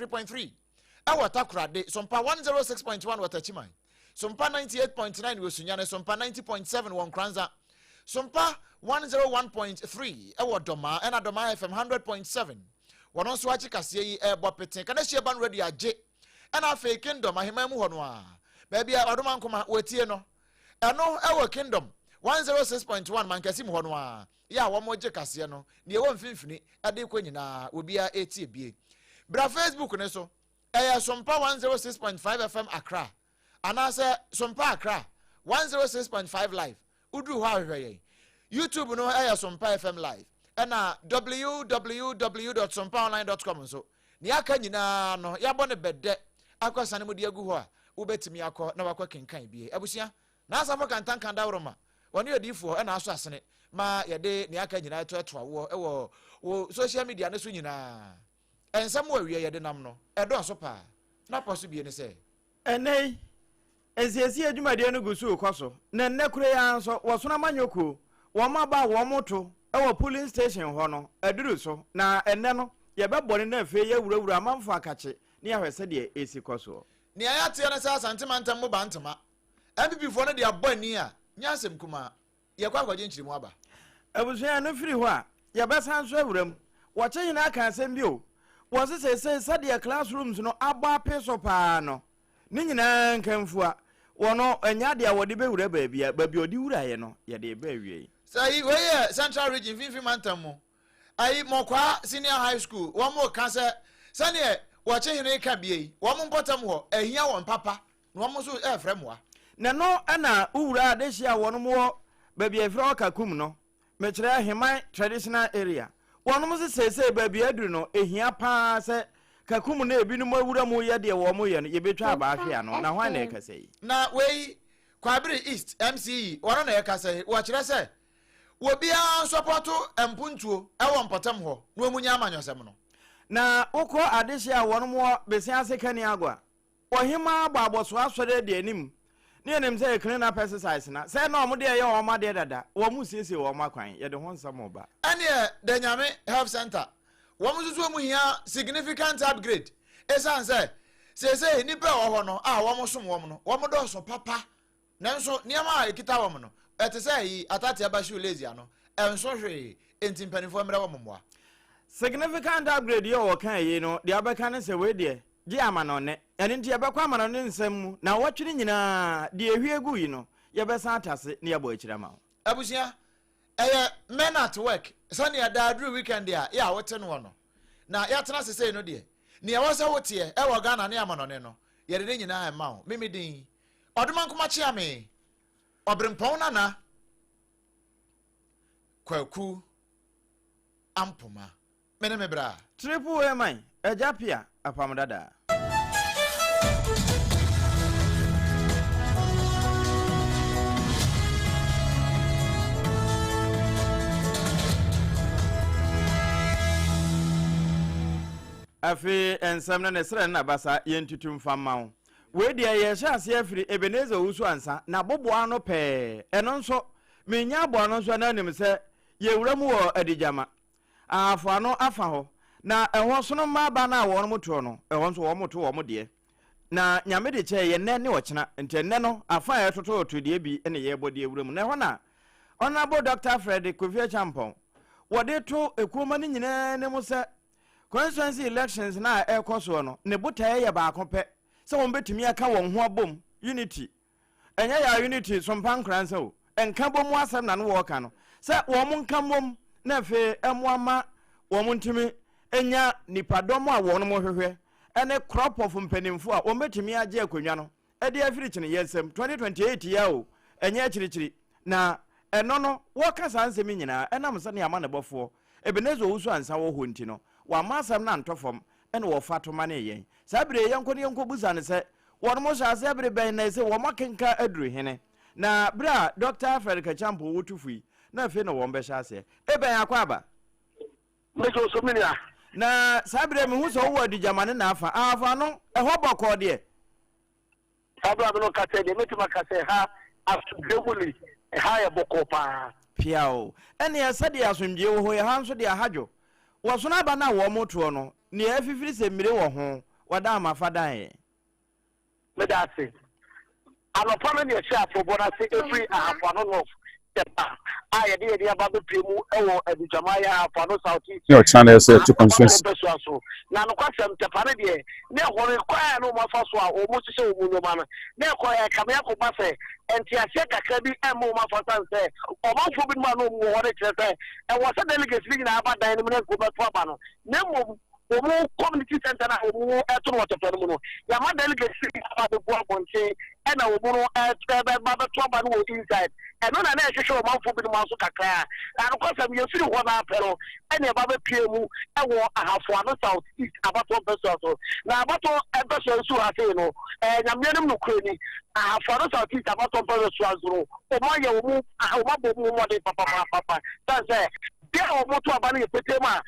103.3 ewo takrade SOMPA 106.1 watachimai SOMPA 98.9 wosunyane SOMPA 90.7 wonkranza SOMPA 101.3 ewo doma ena doma FM 100.7 wono so achi kase yi ebo peten kana hie ban radio age ena afa kingdom ahema mu hono a ba bia odoma nkoma watie no eno ewo kingdom 106.1 mankasi mu hono a ya wo mo je kase no ne ewo mfimfini ade kwa nyina obia etie bie bra Facebook ne so SOMPA 106.5 FM Accra anase SOMPA Accra 106.5 live udu ha hweye YouTube no SOMPA FM live na www.sompaonline.com so ni aka nyina no ya bone bede akwasane mu de agu ho a ubetimi akọ na wakọ kenkan bie abusia na asafo kantan kan dawroma woni odifo na aso asene ma yede ni aka nyina to wo wo social media ne so nyina ensam wa wie yede nam no edo so pa na poso bie ne se enei eziesi adwumade no gusu koso na nnekure ya nso wosona manyoko wo maba wo moto ewo polling station ho no aduru so na enne no ye bebone na afi ya wurawura amamfo akache ne ahwese de esi koso ne ayate na sa santimantam mo bantama MPP fo no de abani a nyasem kuma ye kwa kwaje nchirimu aba abusuya no firi ho a ye besan so awuram wo che nyina aka asem bi o wo se sade classrooms no aba peso pa no ni nyina nkamfua wono anya de awode bewura baabi odi wuraye no ye de ba wie sai we central region finfi mantam ai mokwa senior high school wo mo ka se sane wo che hene ka bie wo mo mpotam ho ahia won papa no wo mo so efremwa na no ana uwura de hia wono mo baabi efra okakum no me kire heman traditional area wono mo se baabi aduru no ehia pa se kakum na ebi no mawura mu ye de wo mo ye no ye betwa aba ahwe ano na hwan na e kase yi na we kwabiri east MCE wono na e kase wo kire se wo bia support empuntuo e wo mpatam ho no amunya amanyosem no na ukọ adehia wono mo besia sekani agwa ohima gbaboso asore de anim ne enem se ekene na exercise na se na omode ye wo ma de dada wo mu siesie wo ma kwan ye de ho nsam oba ane de nyame health center wo mu susu mu hia significant upgrade esan se nipa wo ho no a wo mo som wo no wo mo do so papa nanso niam a ekita wo mo no ete se yi atati abashu lazy ano enso hwe entimpanifo mra wo momoa significant upgrade yo wo kan yi no de abeka ne se we de gi amano ne ene nti abekwa amano ne nsam mu na wotwiri nyina de ehwiegu yi no ye besa atase ne yabo akira ma abusia men at work sani adadru weekend ya wote no no na ya tena sese no de ne ya wose wote e wo Ghana ne amano ne no ye de nyina ma wo mimi din oduman kuma chia me obrempon na kwaku ampoma mene mebra triple eman ejapia apamdada afi ensamna ne sere na basa yentutum famma we dia ye hyase afiri Ebenezer Usu ansa na boboa no pe eno nso menya abo no nso na nim se ye wuramu wo adigama afo no afa ho na eho so no ma ba na wo no moto no eho nso wo moto wo mo de na nyame de che ye ne ochena ntenne no afa ye toto to de bi ene ye bode wuramu na ho na Honorable Dr. Frederick Kofi Champon wo de to ekoma ni nyina ne mo se constituency elections na ekoso no ne botaye ye ba akope se won betimi aka won ho abom unity enya ya unity sompan kransa o enka bom asem na no wo ka no se wo mo nka mom na fe emuama wo mo ntimi enya nipadom a wo no mo hwehwe ene crop of mpanimfo a wo betimi age akonwa no e de afiri kine yesem 2028 ya o enya chirichiri na eno no wo ka sansem nyina enam se ne ama ne bofo Ebenezer Usu ansa wo ho nti no wa masam na ntofom ene wo fatoma ne yen sabre yenko ne yenko buzane se won mo sha se bre ben na se wo makenka aduru hene na bra Dr. Frederick Champo wotufui na fe no won be sha se e ben akwa aba mejo so minia na sabre me hu so wo adi jamane na afa no e ho boko de abra no ka se de metima ka se ha asubreguli e ha ya boko pa piao ene ya sade asumdie wo ho ya ha nso de ahadwo wasona ba na wo moto no ni afifiri se mmire wo ho wada amafa dan me da se anọpa no ne share for bona se every afano no I did the Babu Primu, and Jamaya, Fano Southeast. Your channel said to conference. Now, no question, Tapanadia. Now, what require no more for almost so woman. Now, quite a Kamako Basse, and Tiaseka Kabi and Moma for Sunset, or one for big man who wanted to say, and was a delegate speaking about dynamic Kubano. No community center who at water phenomenon. Yama delegate speaking about the Guaponche, and a woman at Baba Trump inside. And on an actual month for the Masuka, and of course, I'm your free one apple, and a Baba Piemu, and I have one south east about 1 person. Now, about a person who has and I'm getting Ukraine. I have one south east about 1 person. Oh, my, you move, I want more than Papa. That's it. There are more to abandon a petema,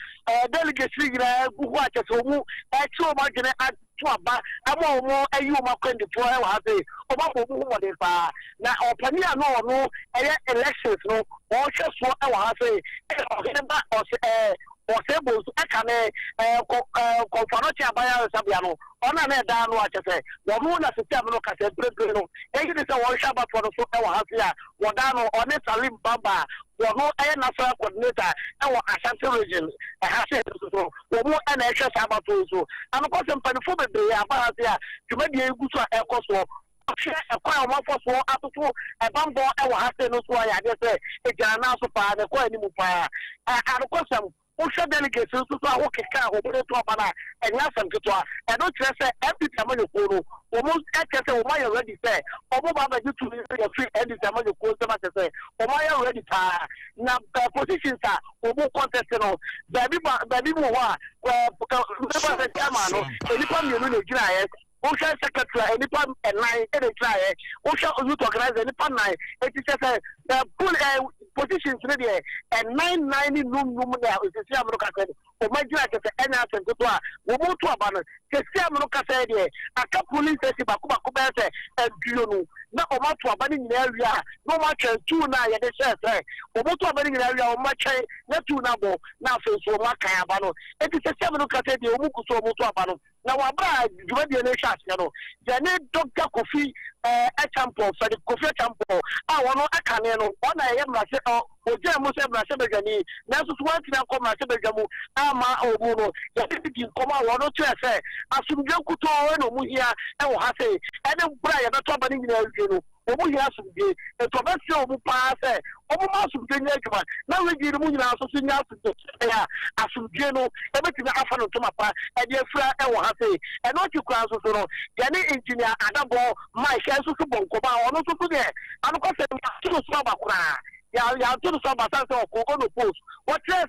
delegates who watch us who actual margin at Twaba, I'm more a you mark in the 12 has a about now, Opania no, elections no, or just what I was saying, or tables, I can confront by Sabiano, on an down what I say, the moon as a terminal cassette, and it is a one shabbat for the foot hour here, Wadano, on it, Salim Bamba. No national coordinator our Ashanti region has said so no an extra about so and of course for the day about here to make a good so a quite one for up to a bamboo our has no so I just say a jana so far the quite any fire and of course Usha delegates to walk a car over the top and last and to and don't just say every time you go almost at why already say or Baba you to the free and the time you go to say or why already now positions are or contested baby more the chairman any Usha secretary any pump and line any try Usha you to organize any pump line it is a full positions ready and 990 room now is the same look at o majira ke se ena asento to a wo mo to abano ke same look at there aka police station bakuba be se eduo no na o ma to abani nyina awia no ma twa tu na ye de share say o mo to abani nyina awia o ma twa na tu na bo na fe so ma kan abano e ti se same look at there o mu ku so o mo to abano na wa bra djuma de ne sha se no je ne Dr. Kofi champion for the Kofi champion wono aka ne no ona ye mra se oje mo se mra se begani na so so wan ti na ko mra se begamu ama obu no ya ti nkoma wono to se asumdwe kuto no mu hia e wo ha se ene bra ya beto abani nyina awie no obu hia asumdwe e to be se obu pa se obu ma asumdwe nya adwuma na we gi mu nyina so so nya asumdwe ya asumdwe no e beti na afa no to mapa e de fra e wo ha se e no ti kura so so no ya ni engineer adabo Mike so so bonko ba ono so so de anu ko se so so ba kura ya to so ba sa so ko no post what say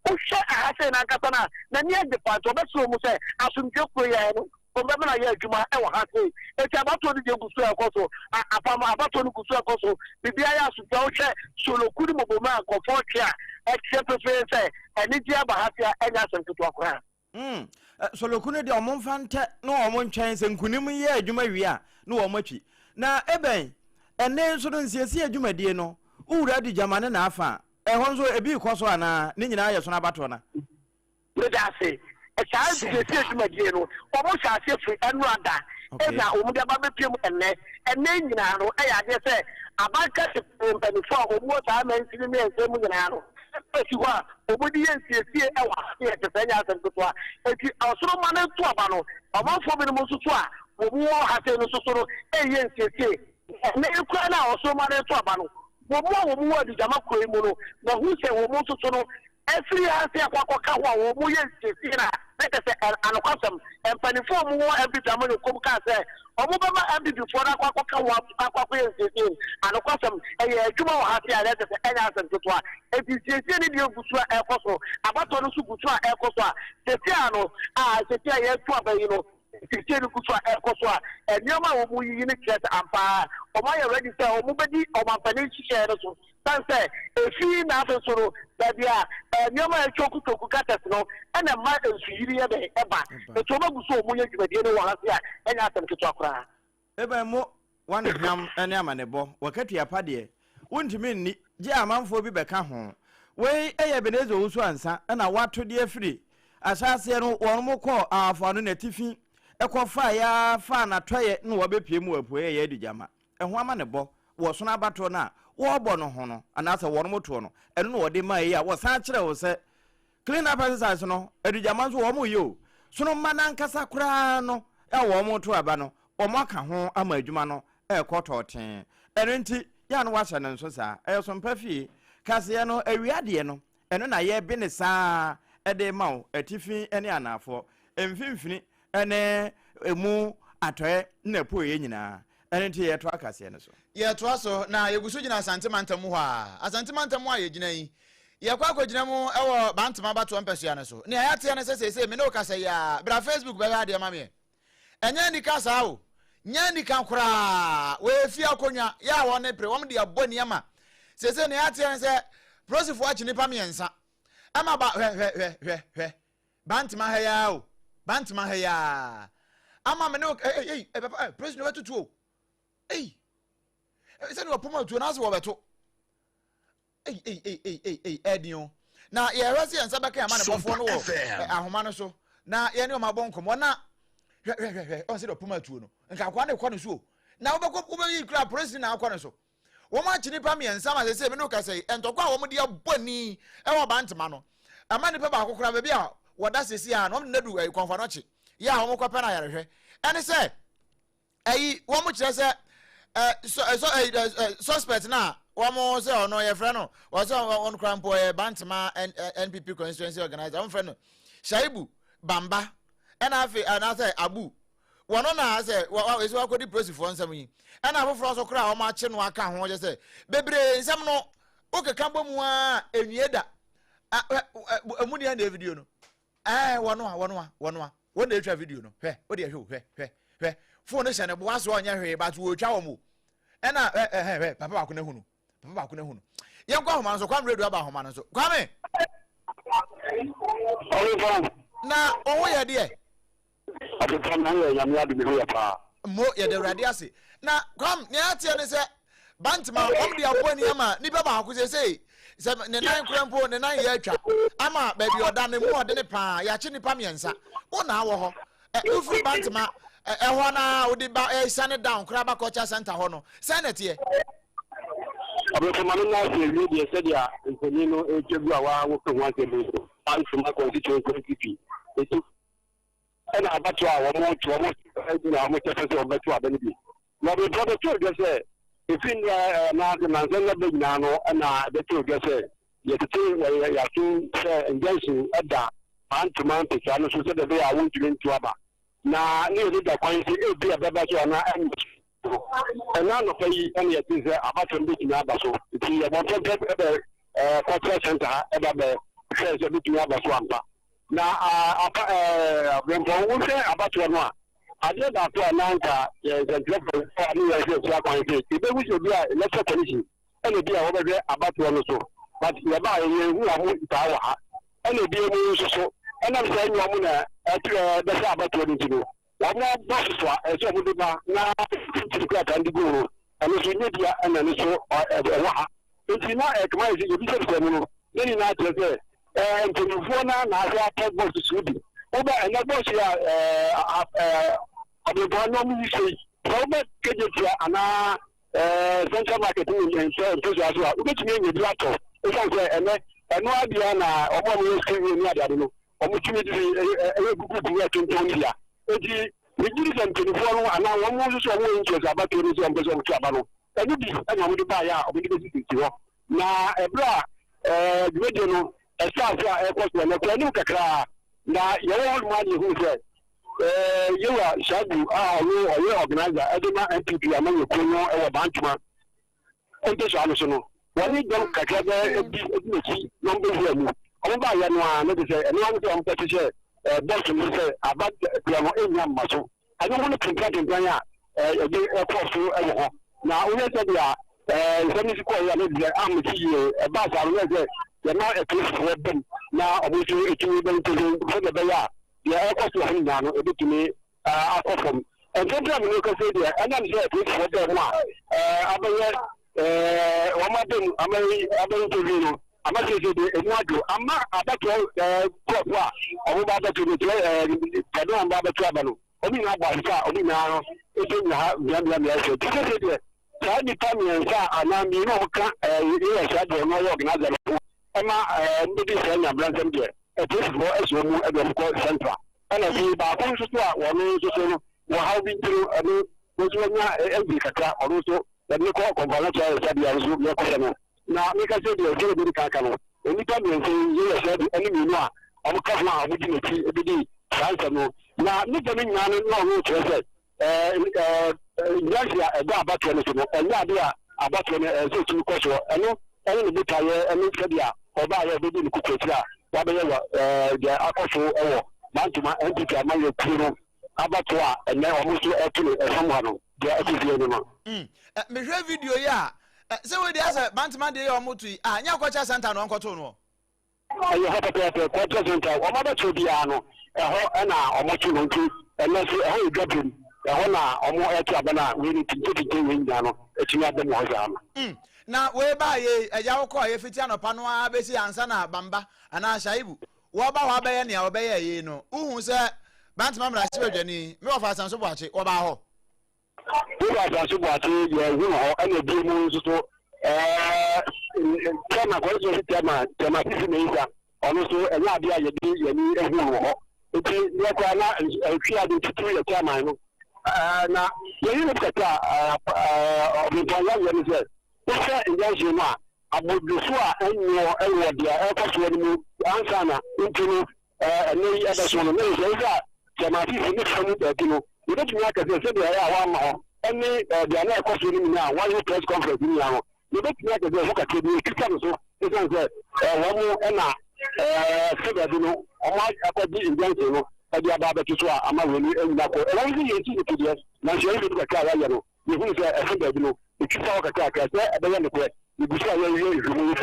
o she a say na kata na ni e de pa to be so mu say asumdwe ko ya no o be na ya adwuma e wo ha say e ti abato ni de gusu e ko so apama abato ni gusu e ko so bibia ya asumdwe o she solo kudi mo bo ma ko fo tia e ti prefer say eni ji aba ha tia enya asumdwe to akora solo kunu de omon fante no omon twen se nkunim ye adwuma wi a no wo matwi na eben ene nso no nsiesie adwuma die no ura di jamane na afa ho nso ebi koso ana ne nyina ye so na bato na we da say e cha nsiesie adwuma die no omo sha se fri enu ada e na omo de ba bepiem ene nyina no e ya de se abanka se mpanyfo omo ta ma nsini me nsemu nyina no esiwa obodi nsiesie e wa se te sanya asanto a eti asoro ma na tu aba no omanfo bi no so so a omo ha se no so so no e ye nsiesie ne ikura na asoro ma na tu aba no omo adi jama koi mu no na hu se omo so so no every ha se akwakoka ho omo ye nsiesie na let us say anokwasem empanifo omo every time no kom ka se omo baba every before akwakoka ho akwako ye nsiesie anokwasem e adwuma ho ha se let us say enya asanto to a nsiesie ni de gusu a ekoso abato no su gusu a ekoso a setia no setia ye tu abayi no nsiesie ni gusu a ekoso a enyoma wo mu yi ni kete ampa omo ya ready say omo bedi omo ampani chike no so sanse efi na afeso no dabia enyoma ya choku katas no ena ma ensuyiri ye be eba eto ma gusu omo ye dwumadie no wa hase a enya asem keto akora eba mo wan hwam ene amanebo wakati apade wontimi ni je amanfo bi beka ho we eye benezo wusu ansa na wato de afiri asase no won mo kɔ afɔ no na tifi ɛkɔfa ya fa na tɔyɛ no wɔbɛpie mu apuɛ yɛ adijama ɛho ama ne bɔ wɔ so na abato na wɔbɔ no ho no anase wɔn mo to no ɛno no wɔde ma yi a wɔsan kyerɛ wo sɛ clean up exercise no adijama so wɔn mo yi o so no ma na nkasa koraa no wɔn mo to aba no wɔn aka ho ama adwuma no ɛkɔ tɔɔten ɛno nti ya no wahyɛ ne nso saa ɛyɛ so mpa fie kaseɛ no awiadeɛ no ɛno na yɛ bi ne saa ɛde ma wo atifi ne anafo mfimfini ɛne emu atɔɛ na po yɛ nyinaa ɛno nti yɛ to akaseɛ no so yɛ to aso na yɛgusu gyina asantemantam hɔ a asantemantam a yɛgyina yi yɛkɔ akɔgyina mu ɛwɔ bantama bato mpɛsua no so ne ayɛteɛ no sɛ me ne wo kasa yɛ bra Facebook bɛhɛ adeɛ ma me ɛnyɛ nika saa o nya nika koraa wɔɛfi akonnwa yɛ a wɔne pre wɔm de abɔ nneɛma sɛ ne ayɛteɛ no sɛ prosifo akyi nipa mmiɛnsa ama ba hwɛ bantama ha ya o bantama ha ya ama me ne papa president wetutu o sɛ ne wɔpɔma tuo na sɛ wɔbɛto ɛdin na yɛhwɛ sɛ yɛnsa bɛka ama ne bɔfoɔ no wɔ ahoma no so na yɛne ɔma bɔ nkɔmmɔ na hwɛ ɔn sɛ de ɔpɔma tuo no nka akoa ne kɔ no so na wobɛyi kura president na akɔ no so wɔn akyi nipa mmiɛnsa ma sɛ me no kasa yi ntɔkɔ a wɔn de abɔ ni ɛwɔ bantama no ama nipa baako kora baabi a wɔda sesi a na wɔn nadu kɔnfa no akyi yɛ a wɔn kɔpɛ na ayarehwɛ ɛne sɛ ɛyi wɔn kyerɛ sɛ suspect na wɔn sɛ ɔno yɛ frɛ no wɔsɛ ɔno kora mpo yɛ bantama NPP constituency organizer wɔn frɛ no Shaibu Bamba ɛna afei anasɛ Abu wɔn na sɛ esi wakɔdi polisifoɔ nsɛm yi ɛna afoforɔ nso kora a wɔn akye no aka ho kyɛ sɛ bebree nsɛm no okeka bɔ mu a enwie da emu ni na video no wɔn na etwa video no hwɛ o de hwɛ phone hyɛ ne bo aso ɔnyɛ hwee but wo twa wɔn o ɛna papa baako na hunu yɛn kɔ ahoma nso kwam radio aba ahoma nso kwame na ɔwɔ yɛ deɛ mo yɛ de radio ase na kwam ne atie ne sɛ bantama ɔm de abɔ nneɛma nipa baako sɛ ne nan krampo ne nan yɛ atwa ama baabi ɔda ne mu ɔde ne paa yɛakye nipa mmiɛnsa wo na awɔ hɔ ufiri bantama ɛhɔ na wode ba sane down kora ba culture center hɔ no sɛ ne teɛ abɛkɔma no na sɛ wie deɛ sɛdeɛ nsani no ɛtwa gu a wɔka ho asɛm so ansoma constituency ɛti ɛna abato a wɔn gyina wɔn kyɛ sɛ wɔbɛto aba no bi na bɛtɔ bɛtɔ dɛ sɛ efi na nansan na bɛ nyinaa no ɛna bɛtɔ dɛ sɛ yɛtete yɛato sɛ injection ɛda antoma mpesa no so sɛ dɛ bɛyɛ a wɔntumi nto aba na ne yɛde da kwan sɛ ebi a bɛba so ana ɛna anɔpa yi ɛna yɛte sɛ abato no bɛtumi aba so nti yɛbɔtɔ ɛbɛ cultural center ha ɛba bɛ hwɛ sɛ bɛtumi aba so ampa na abɛmpɔn wo sɛ abatoɔ no a adeɛ baako a nanka yɛntwerɛfo ne yɛhwɛ so akwan sɛ yɛbɛhu sɛ obi a electoral commission ɛna bi a wɔbɛhwɛ abatoɔ no so but yɛba a yɛhu a ho taa wɔ ha ɛna bi mu nso so ɛnam sɛ ɛnyɛ ɔmo na bɛsɛ abatoɔ no nti no wɔn bɔ so a ɛsɛ ɔmo de ba na tiri kura kan de gu no ɛno so nye bia ɛna ne so ɛwɔ ha nti na ɛkama yɛ sɛ yɛbi sɛ sɛ mu no ne nyinaa kyerɛ sɛ mpanyinfoɔ na ahwɛ atɔ bɔs so bi woba ɛnɛ bɔs a ɔbɛbɔ na ɔmo yi sɛ sɛ wobɛ kegye tia anaa central market ne mpɛsua so a wobɛtumi anya bi atɔ ɛsiane sɛ ɛnɛ ɛno adea na ɔmo a wɔyɛ sɛ ni adeade no ɔmo tumi de ɛyɛ gugu bu atontɔn no bia enti megyiri sɛ mpanyinfoɔ no anaa wɔn mo nso sɛ ɔmo yɛ nkyerɛ sɛ abatoɔ no sɛ ɔmpɛ sɛ ɔmo to aba no ɛno bi ɛna ɔmo de baayɛ a ɔmo de bɛsi sisi hɔ na ɛberɛ a dwumadie no ɛsaase a ɛkɔ so na kura nim kakra na yɛwɔ hɔ ma de hu sɛ yewa Shaibu a ɔyɛ organizer ɛde ma NPP ama yɛ kuro no ɛwɔ bantuma mpɛsua no so no wɔne dɔm kakra bɛ bi n'akyi na ɔmbɛhu amu ɔmo ba yɛ no a ne de sɛ ɛno ano sɛ ɔmpɛ te sɛ bɔs no sɛ aba kura no ɛnya mma so ɛno ho no kempran a ɛde ɛkɔɔ so ɛwɔ hɔ na woyɛ sɛ deɛ nsɛm no si kɔɔ yɛ a ne de sɛ ameti yie ɛbaa saa no yɛ sɛ yɛma ɛpolisifoɔ bɛm na ɔmo nso ɛtumi bɛntɛsɛ sɛdeɛ ɛbɛyɛ a deɛ ɛkɔ so hɔ nyinaa no ɛbɛtumi akɔ fam ɛntɛntɛ me no kɛsɛ deɛ ɛnam sɛ ɛpolisifoɔ bɛm a abɛyɛ wɔma bɛm abɛyɛ ntɛvi no amasese de emuado ama abato crop a omo ba abato de kado amba abato abano obi na agba nfa obi na aro nya ha bia so tikese de sa ni pamiensa ana mi no ka ye sha de no organizer ema ndi se nya blantem de etismo eso mu e ko central ana bi ba ko so a wono so no wo how bi through ani wo so nya e kaka ono so ni ko ko bala cha sha de so ye ko no na mi ka se de je de kaka no oni pamiensa ye sha de ani mi no a omo ka fun a mo di nti e bi di sansa no na ni je ni nya no no che Yasia eba abatwe no so no enya ade a abatwe no so tumi ko so eno eno ni bitaye eno kedia oba ya obedi ni kukotira wa be ya dia akofo ewo mantuma entity amaye kuro abatwe a ene omuso etule esamwa no dia etule ni no me hwe video ya se we dia se mantuma de ya omutu anya kwacha center no nkoto no ayo hapa kwacha center o mabatwe bia no eho na omutu no nti ene so eho igabim na omo etu abana we ni titi we nya no etumi adem ho za no na we ba ye eja wo ko ye fiti anopa no a besi ansa na bamba ana shaibu wo ba ho abaye ne obaye ye no uhu se bantama mra se adwani me wo fa sanso boache wo ba ho wo ba sanso boache ye hu ho ana bi mu so kama ko so tema tisi me isa ono so enya ade aye bi ye ni ehu ho eti ye kwa na twi ade tutu ye tema no na yeyi ne kata obintoya yemi se ese injanji no abodusu a enwo dia ekoso ni mu ansa na ntinu nei ebeso no nei se za jamati se ni famu da kino ibe tumi aka se de ya wa ma ho eni dia na ekoso ni na one press conference ni ya ho ibe tumi aka se ho ka kebi kika no so esan se wo mu na se da no o ma akodi injanji no adi ababa tutu a ama woni enna ko e won yi ti ti die na je yi ka ka ya no ni hu se e funda bi no e ti sa ka ka se e be ya ne ko ni bu sa ye jumu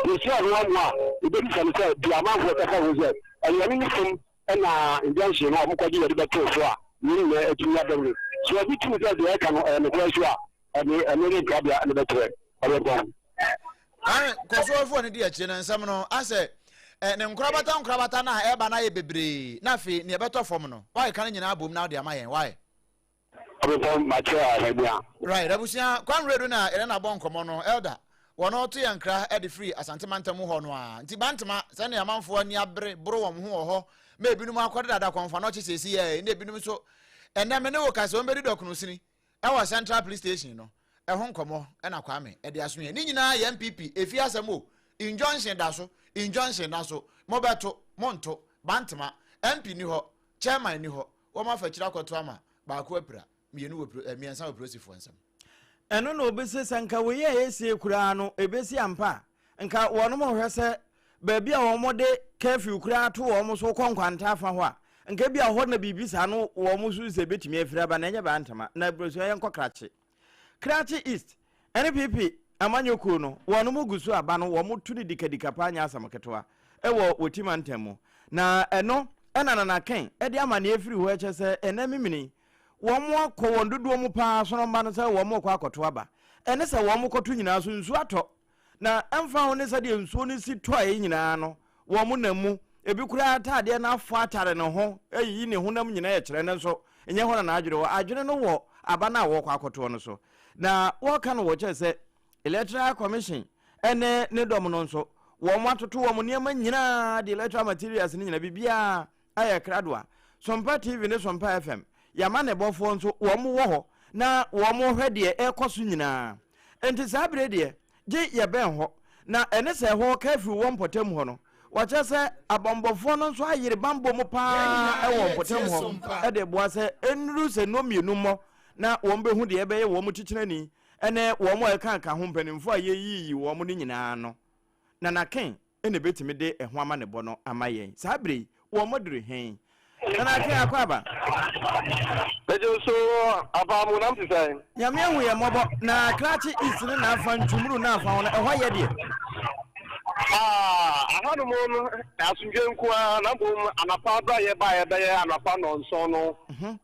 ni si anu anu a e be ni se di ama ho ka ka ho se e ya ni fum e na injanshi no mo ko ji ye be to so a ni ne e ti ya da ni so bi ti se de ka no ne ko so a ni ni ka bia ne be to e be bon ko so fo ni di a chi na nsam no ase ne nkrabata na eba na ye bebre na fe ne beto fom no why kan nyina abom na de amayen why abom macha hebia right abusia kwan redo na ere na bon komo no elder wono to yankra e de free asantemantam ho no a nti bantama se ne amanfo ani abre bro wom ho ho ma ebinum akwade dada konfa no chesesi ye ne ebinum so ene me ne wo kase o mbedi dokunu sini e wa central police station no e ho nkomo e na kwame e de aso ye ni nyina ye MPP efi asemo injunction da so injunction na so mobeto monto bantama MP ni ho chairman ni ho wo ma fa kira kwato ama ba ko apira mienu wo miensa wo prosifo nsam eno no obese sanka we ye esi kura no ebesi ampa nka wono mo hwese ba bia wo mo de curfew kura to wo mo so konkwanta afa ho a nka bia ho na bibisa no wo mo su se betimi afira ba na nya bantama na broso ye nkokrache krache east NPP amanyoko no wono mo gusu aba no wo mo tuni dikadika pa anya asamketoa ewo wotima ntemu na eno na ken e de amane efiri ho eche se enamimini wo mo akọ wondodo mo pa so no ma no se wo mo kwa akoto aba ene se wo mo koto nyina so nsu ato na emfa ho ne se de nsu ni si to ayi nyina no wo mo namu ebi kura atade na afọ atare ne ho eyi ne honam nyina ye kire ne so enye ho na adwere wo adwere no wo aba na wo kwa akoto no so na wo ka no wo che se electoral commission ene ne dom no so wo mo atoto wo mo niam nyina de electoral materials ni nyina bibia aye kradwa SOMPA TV ne SOMPA FM yama ne bofo nso wo mo wo ho na wo mo hwede ekoso nyina enti sabre de je ye ben ho na ene se ho curfew wo mpotem ho no wacha se abombofo no nso ayire bambo mo pa e wo mpotem ho e de boa se enru se no mienu mo na wo mbe hu de ebe ye wo mo chichirani ene wo mo e kan ho mpanimfo aye yi wo mo ni nyina no na ken ene betimi de ehwo ama ne bo no amayen sabre wo mo dure hen na ken akwaba bejo so abamu nam ti sai nyame hu ye mobo na krachi isini na afa ntumuru na afa wona ehwa ye de ahanu mo asunje nku na bom anapa bra ye ba ye anapa no nso no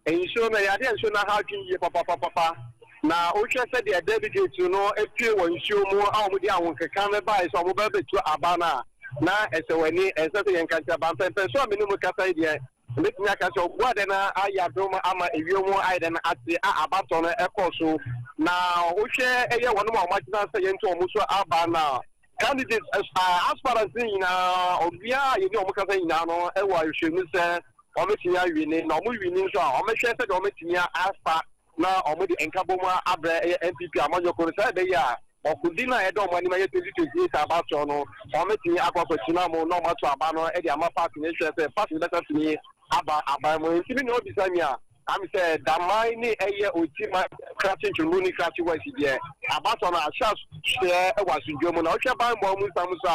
enso na ya de enso na ha twin ye papa na wohwɛ sɛ deɛ delegate no apue wɔ nsuo mu a wɔde ahonkeka no bae sɛ ɔmo bɛbɛtu aba no a na ɛsɛ w'ani ɛsɛ sɛ yɛnka nkyɛ aba mpɛmpɛ so a mene mu kasa yi deɛ mɛtumi aka sɛ ɔboa dɛ no ayɛ adom ama ewiem ayɛ dɛ no ate a abatɔ no ɛkɔ so na wohwɛ ɛyɛ wɔnom a ɔmagyina sɛ yɛnto ɔmo so aba no a candidates aspirants nyinaa obiara yɛne ɔmo kasa nyinaa no ɛwɔ ahwehwɛmu sɛ ɔmɛtumi awini na ɔmo wini nso a ɔmɛhwɛ sɛ deɛ ɔmɛtumi afa na ɔmo de nkabom abrɛ ɛyɛ NPP amanyɔkɔ no sɛ ɛbɛyɛ a ɔkudi na ɛdɛ ɔmo anim ɛyɛ 2028 abatɔ no ɔmɛtumi akɔkɔkyina mu na ɔmato aba no ɛde ama party no ɛhwɛ sɛ party bɛtɛ tumi aba aban mu nti bi na obisa mi a am sɛ daman ne ɛyɛ otima krakye ntwemu ne krakye wasi deɛ abatɔ no ahyɛ hyɛ ɛwɔ asundwa mu na ɔhwɛ banbɔ mu nsam so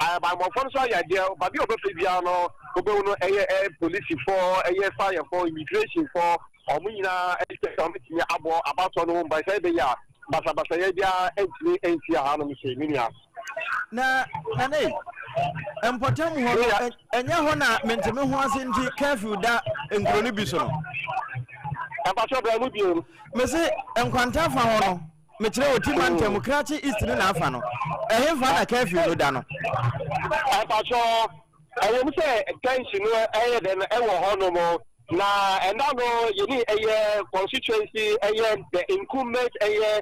a banbɔfoɔ no so ayɛ adeɛ baabi a ɔbɛfɛ biara no wobɛwu no ɛyɛ polisifoɔ ɛyɛ firefoɔ immigrationfoɔ ɔmo nyinaa ɛsɛ sɛ ɔmɛtumi abɔ abatɔ no mu mba sɛ ɛbɛyɛ a basabasayɛ biara ɛntumi ɛnsi ahanom sɛ menua na ne mpɔtam hɔ no ɛnyɛ hɔ na menteme ho ase nti curfew da nkuro no bi so no ɛmpatɔ bra mu biom mese nkwanta fa hɔ no mekyerɛ wɔ tima ntam krakye east ne na afa no ɛhefa na curfew no da no ɛmpatɔ ɛwɔ mu sɛ tension no ɛyɛ dɛ no ɛwɔ hɔ no mo na ɛna no yɛne ɛyɛ constituency ɛyɛ the incumbent ɛyɛ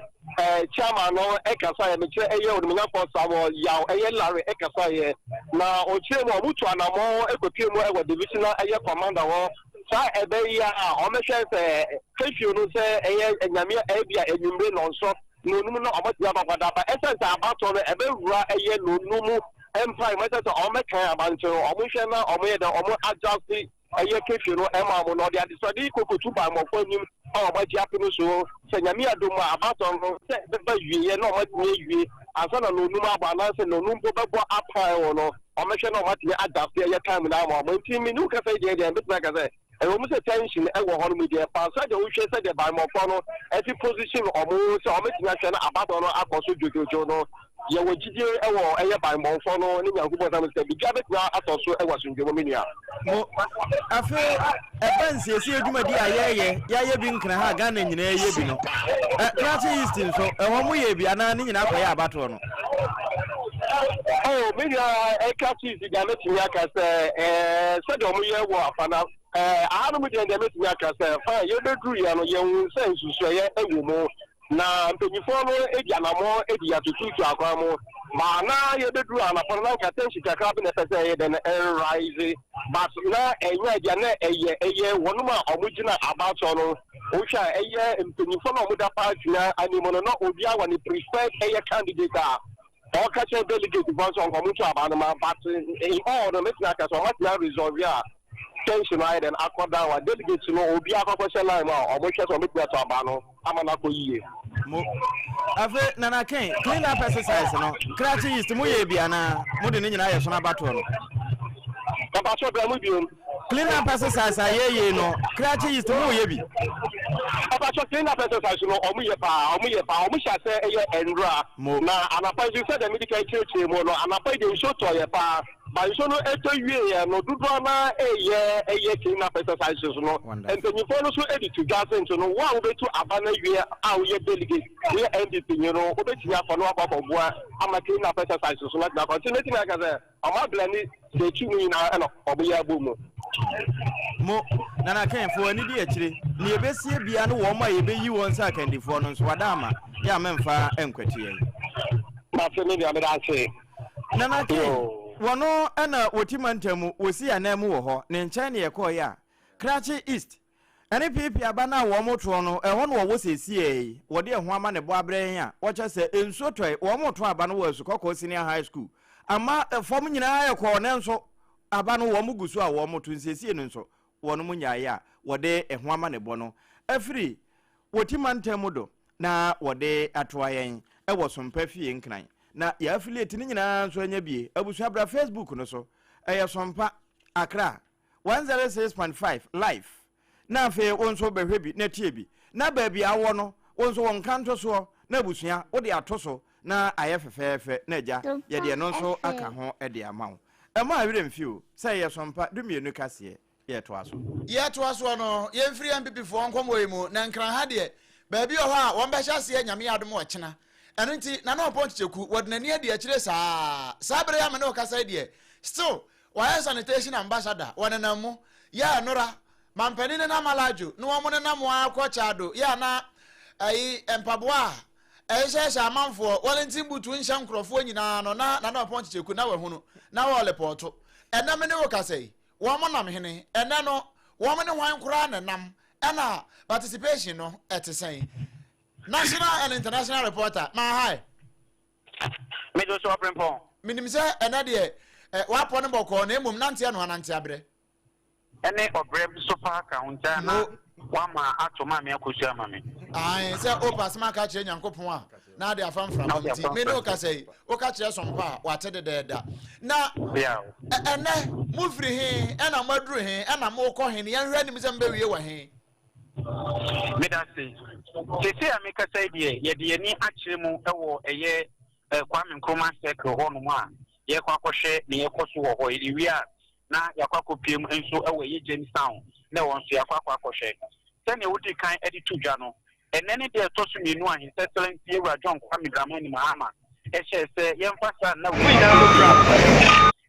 chairman no ɛkasa yɛ mekyerɛ ɛyɛ ɔnomanyafo Samuel Yaw ɛyɛ Larry ɛkasa yɛ na ɔkyerɛ mu ɔmutu anamɔ ɛkɔpie mu ɛwɔ divisional ɛyɛ commander hɔ saa ɛbɛyɛ a ɔmɛhwɛ sɛ kefio no sɛ ɛyɛ nyame ɛbi a enyimire nɔnsɔ na onum no ɔmɔtumi abakwadaba ɛsɛ sɛ abatɔ no ɛbɛwura ɛyɛ n'onum ɛmpa ɛmɛsɛ sɛ ɔmɛkan abantene ɔmohwɛ na ɔmoyɛ dɛ ɔmo adjust ɛyɛ kefio no ɛma mo na ɔde adesɔde kokotu ba mmɔfo anim a ɔmɔgye apene so sɛ nyame adom a abatɔ no sɛ bɛba wieɛ na ɔmɔtumi awie ansa na n'onum abɔ anaasɛ n'onum mpo bɛbɔ apae wɔ no ɔmɛhwɛ na ɔmɔtumi adjust ɛyɛ time no ama ɔmɔ nti me ne wo kasa yi deɛ mbɛtumi aka sɛ ɛwɔ mu sɛ tension ɛwɔ hɔ no mu deɛ paa sɛ deɛ wohwɛ sɛ deɛ bammɔfoɔ no ɛte position ɔmo sɛ ɔmɛtumi ahwɛ no abatɔ no akɔ so dwodwodwo no yɛwɔ gyidie ɛwɔ ɛyɛ bammɔfoɔ no ne nyankopɔn sam sɛ biribia bɛtumi atɔ so ɛwɔ asomdwama me nua mo afei ɛba nsiesie adwumadi a yɛyɛ bi nkra ha Ghana nyinaa yɛ bi no krakye east nso ɛhɔ mo yɛ bi anaa ne nyinaa kɔyɛ abatoɔ no me nua krakye east deɛ mɛtumi aka sɛ sɛdeɛ ɔmo yɛ wɔ afana ahanom deɛ mɛtumi aka sɛ fa yɛbɛduru yɛ no yɛhu sɛ nsusuɛyɛ ɛwɔ mu na mpanyinfoɔ no edi anamɔ edi atututu akwan mu ma na yɛbɛduru anafɔ no na nka tension kakra bi na ɛsɛ sɛ ɛyɛ dɛ no ɛrise but na ɛnyɛ deɛ na ɛyɛ wɔnom a ɔmo gyina abatɔ no wohwɛ a ɛyɛ mpanyinfoɔ na ɔmo da party na anim no na obiara wɔ ne preferred ɛyɛ candidate a ɔka kyerɛ delegate fɔ nso ɔnkɔmo nto aba no ma but in all no mɛtumi aka sɛ ɔmatumi resolve a tension ayɛ dɛ no akɔ down a delegate no obiara akɔkɔhyɛ line mu a ɔmo hwɛ sɛ ɔmɛtumi ato aba no ama no akɔ yie mo afei nana ken clean up exercise no krakye east mo yɛ bi anaa mo de ne nyinaa yɛ so na abatoɔ no ɛmpatɔ bra mu biom clean up exercise a yɛyɛ no krakye east mo yɛ bi ɛmpatɔ clean up exercise no ɔmo yɛ paa ɔmo hyɛ sɛ ɛyɛ nwura na anapa nso sɛ dɛ medical kyerɛkyerɛ mu no anapa yi de nsuo tɔ yɛ paa ba nsuo no ɛtɔ wie yɛ no dodoɔ na ɛyɛ clean up exercises no mpanyinfoɔ no so ɛde to dwa se nso no wo a wobɛtu aba no awie a woyɛ delegate woyɛ NDP nyi no wobɛtumi afa no wakɔ akɔboa ama clean up exercises no atumi akɔ nti mɛtumi aka sɛ ɔmo abla ne sɛ akyi mu nyinaa ɛna ɔbɛyɛ abɔ mu mo nana ken fo ani di akyire ne yɛbɛsie bia no wɔn a yɛbɛyi wɔn sɛ akandifoɔ no nso wada ama yɛ amemfa ɛnkwatie na sɛ ne deɛ mede ase nana ken wɔno ɛna wɔtima ntamu wɔsi anan mu wɔ hɔ ne nkyɛn ne yɛkɔɔyɛ a krakye east ɛne pipi aba no a wɔn motoɔ no ɛhɔ no wɔwɔ sɛsie wɔde ɛho ama ne bɔ abrɛn a wɔkyɛ sɛ nsuo tɔe wɔn motoɔ aba no wɔ Asukɔkɔɔ senior high school ama fam nyinaa yɛ kɔɔ ne nso aba no wɔn gu so a wɔn moto nsiesie no nso wɔn mu nyaayɛ a wɔde ɛho ama ne bɔ no afiri wɔtima ntamu do na wɔde atoa yɛn ɛwɔ Sompa fie nkran na ya affiliate ni nyina nso anya bie abusua bra Facebook no so ɛyɛ Sompa Accra 106.5 live na afi wonso behwe bi na tie bi na ba bia wo no wonso won kanto so na abusua wo de ato so na ayɛ fefeefe na agya ye de no nso aka ho de amawo ɛma awire mfio sɛ yɛ Sompa dumienu kaseɛ yɛ to aso no ye mfiri MPP fo nkomo yi mu na nkran ha de baabi o ha won be hya se nyame adom o kyena eno nti na no point cheku wodnani ade a kire saa bere ya me no kasa die still why sanitation ambassador wonenam ya nora mampani na malajo no wo ne nam akwa chado ya na ai empaboa ehye amanfo walentin butu nhya nkrofo nyina no na no point cheku na we hunu na wo leporto enam ne wo kasa yi wo mo nam hene ena no wo mo ne hwan kura na nam ena participation no etesen national and international reporter ma hi me do so prempon minim se ena de wa pon boko na emum nante no anante abre ene obrem so fa counter na wa ma atoma me akosu ama me ai se o pass ma ka kire nyankopon a na de afam from ti me no ka sei o ka kire sompa wa te de da na ene mu firi he ena maduru he ena mo ko he ne hwe nim se mbe wie wa he me da sei se a me ka sei de ye de ni akire mu ewo eye Kwame Nkrumah circle ho no ma ye kwa kohwe ne ye koso wo ho iri a na yakwa kopiem enso ewe ye Jamestown na won so yakwa kohwe se ne wodi kan edi tudwa no enene de to so menu a his excellency Ewura John Kwame Dramani Mahama ehye se ye mfasa na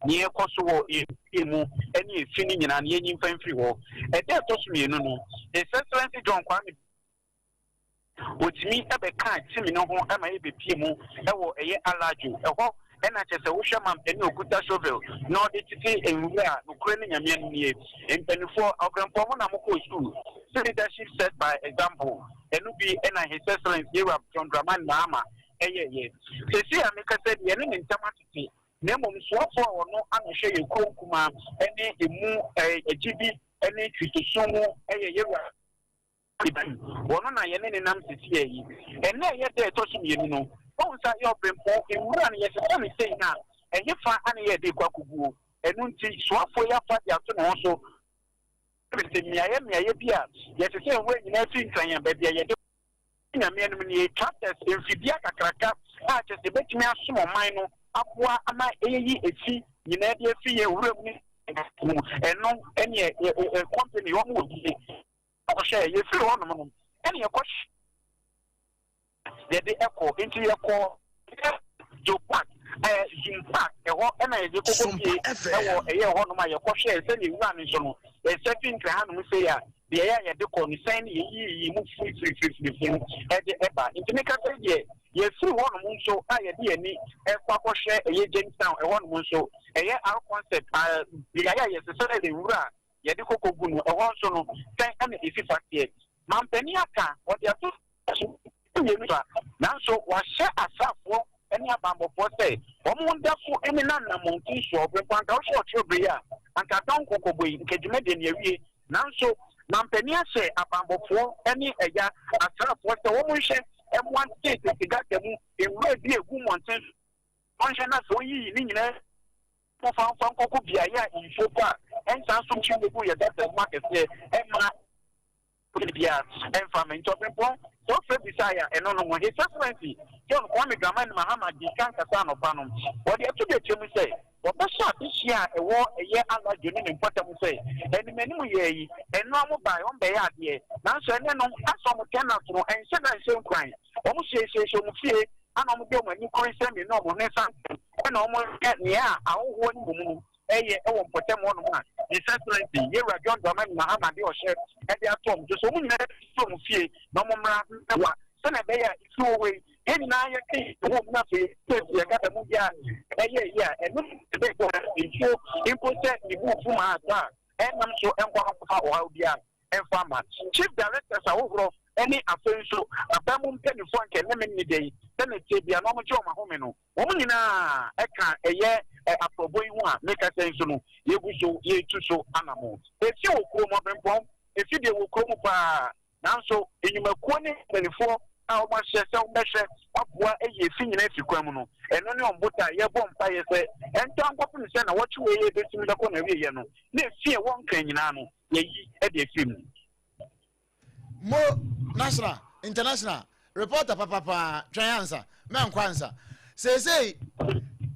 ne ye koso wo emu eni efini nyina ne ye nyimfa mfiri ho de to so menu no his excellency John Kwame Otimi ebe kan timi no ho ama ebe pie mu ewo eye alajo eho ena chese wo hwe mampani okuta shovel no de titi enwura no kure ne nyame nie empanifo ogrampo mo na mo ko school leadership set by example enu bi ena his excellence Ewura John Dramani Mahama ye sesi ameka said ye ne ntama titi na mom soafo wono anhwe ye kronkuma ene emu egibi ene twitusumu Ewura wono na ye ne nam sisi yi ene ye de to so mienu no won sa ye obrempo ewura ne ye se me sei na enye fa ane ye de kwakuguo enu nti soafo ya fa ya to no so se miaye bia ye se se we nyina fi nkan ba bia ye de nyame enu ne chapters enfidia kakraka a che se betimi asomo man no aboa ama eyi efi nyina de fi ye wura mu eno ene company wo mu obi share ye free one no any your question the echo into your call jo park Jim Park ho na ye ko bi e ye ho no ma ye ko share say ni wan so no e setting kan no say ya de ye de ko ni sign ye mu free e de eba intimeka say ye free one no so a ye de ani e kwa ko share ye Jamestown e ho no so e ye our concept ya ye say the wura yedi kokogu no ehon so no ten ame ifi factie mampani aka odi ato na so wa hye asafo eni abambofo say omo ndafo eni na monti so obekwanka o hye obre ya anka don kokogo nkedwuma de ne awie na so mampani ahye abambofo eni eya asafo say omo hye m1 state tigata mu ewura bi egu monten onhye na so yi ni nyina fan koko bia ya info pa ensa so chiwo ye that market here emma bia enfam ntopempo so fe bisaya eno no his excellency John Kwame Dramani Mahama di kan kasa no pa no wo de to de chemu say wo ba sha bishia ewo eye alajo ni important say eni menu ye yi eno amu bai on be ya de na so ene no aso mo tenant no ense na ense nkwan wo mo hye mo fie ana mo de mo ani kwan me no mo ne san na mo ne ya awo ni mo eye ewo mpotem wono ma his excellency Ewura John Dramani Mahama de o hye e de atom so mo nyina so mo fie na mo mra wa so na be ya so we eni na ya ki wo na fe ye ga mu ya eye ya enu be ko info set ni bu fu ma ta enam so enkwa fa o ha bia enfa ma chief director sa wo any afenso abamu mpenifo nke neme ni dey na tebia no mo je o ma home no wo nyina eka eye aprobo ihu a make sense no yegu so ye tu so anamo efi okro mo bempom efi de okro mu pa nanso enyumakuo ni mpenifo a o ma hye se o behwe aboa eye fi nyina fi kwam no eno ne ombota ye bom pa ye se ento ankwapo ni se na wo chiwe ye betimi da ko na wie ye no na efi e won kan nyina no ye yi e de efi mu mo national international reporter papa twansa men kwansa say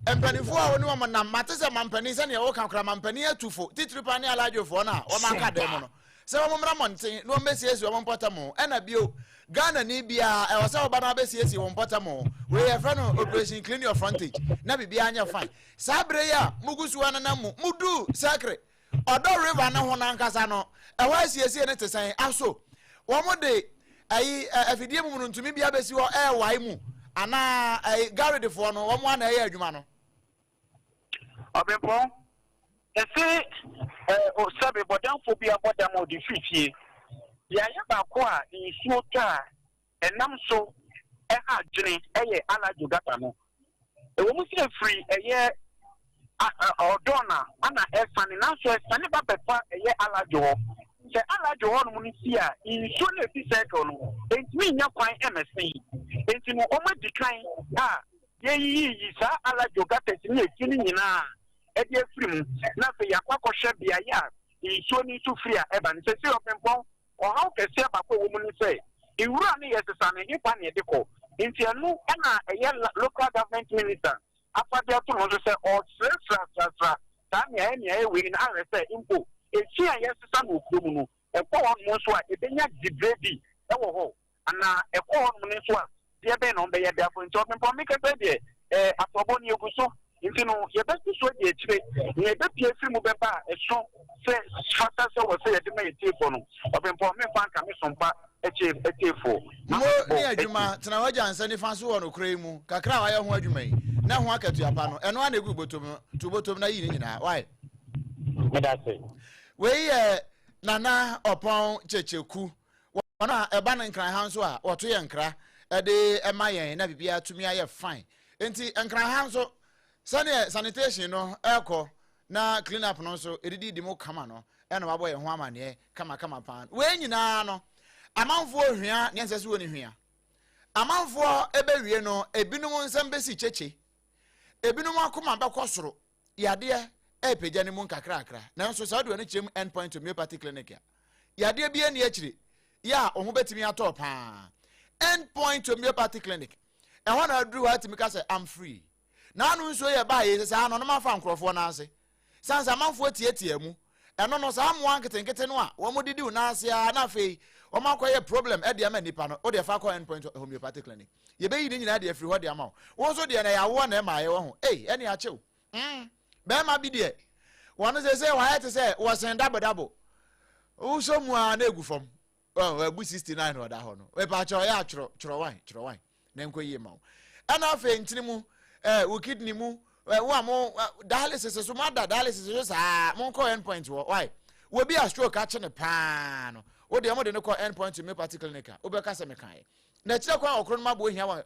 empanifo a woni wo na matese mampani se ne wo kan kra mampani atufo titripa ne alajofo na o man ka dem no se wo mmra monten no mbesiesi wo mpotamo ena bio Ghana ni bia e wasa oba na besiesi wo mpotamo we ye fa no operation clean your frontage na bibia anya fine sabre ya mugusu wana na mudu sacre odo river na ho na nkasa no e wa siesi ne tesan aso wo mo de ayi afidie mu ntumi bia besi wo e wai mu ana ayi garde fo no wo mo ana ye adwuma no Obempo ese o sabe bodan phobia bodam o di fifie ya ya ba ko a nsuo ta enam so adwene eye alajo gata no e wo mu se free eye odona ana efani na so efani ba befa eye alajo se alajo ho no ni si a nsuo na fi circle no entimi nya kwan MSC entimi o ma dikan ye sa alajo gata ti ni ekini nyina edi efrim na fe yakwa kohwe bia ya nsuo ni su free a eba ni se Obempo o how kese ba ko wo mu ni se iwura ni yesesa ne hipa ne de ko nti anu na eye local government minister afade to no se o tra ta ne e we na are se impo eti a yesesa no okuro mu no e ko won mo so a e benya dibredi e wo ho ana e ko won mo ni so a de be no be ye be afo nti Obempo me ke be de atobo ni eguso nti no ye be so de etire ne be pie firi mu be ba e so se fata se wo se ye de me tifo no Obempo me fan ka me sompa etifo mo ni adwuma tena waja ansa ni fa so wo no krai mu kakra wa ye ho adwuma yi na ho akatu apa no eno ana egu botom na yi ni nyina why me da say we nana opon checheku wona eba na nkran ha so a woto ye nkra de emayen na bibia tumi aye fine enti nkran ha so sanitation no eko na clean up no so edidi di mo kama no ena wabo ye ho amane kama pan we nyina no amanfo hwia ne nsese woni hwia amanfo ebewie no ebinum nsem besi cheche ebinum akoma bekosoro yade epeja ne mu nkakrakra na nso sa do ne chem endpoint homeopathy clinic yade bia ne akire ya ohun betimi atọ pa endpoint homeopathy clinic e ho na aduru ha timi ka say I'm free na anu nso ye ba ye say no ma fa nkrofo na ase sansa amanfo tietie mu eno no sa amwa nketenkete no a wo modidi u na ase a na fei o ma kwaye problem e de ama nipa no o de fa kwa endpoint homeopathic clinic ye be yi ni nyina de free ho de ama wo so de na ya wo na ma ye wo ho eni a chew be ma bi de wonu se wa ya te se wo sen dabo wo so mu a na egu fom abu 69 no da ho no we pa cho ya chro wan na enko yi ma ana fe ntini mu wo kidney mu wo am dialysis so ma da dialysis so sa mo ko endpoint wo why we be a stroke a che ne pa no wo de mo de ne ko endpoint me particular clinic wo be ka se me kan na kire kwa okro no ma bo hia wa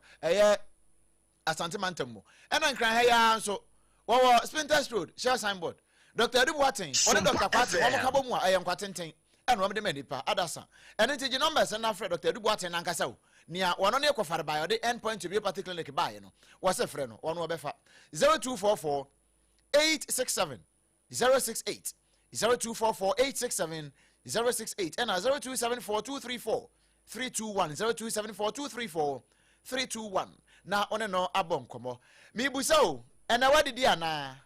asante mantam mo ena nkran ha ya so wo Spinters Road share signboard Dr. Edu Watin one Dr. Kwate wo mo ka bo mu a nkwatenten ena wo de me nipa adasa ena ti numbers na frɛ Dr. Edu Watin na nkasa wo nia wono ne ekofare ba yo de endpoint to be particular clinic ba ye no wo se frɛ no wono obefa 0244 867 068 0244 867 068 and 0274 234 321 0274 234 321 na one no abon komo mi busa o ena wadidi ana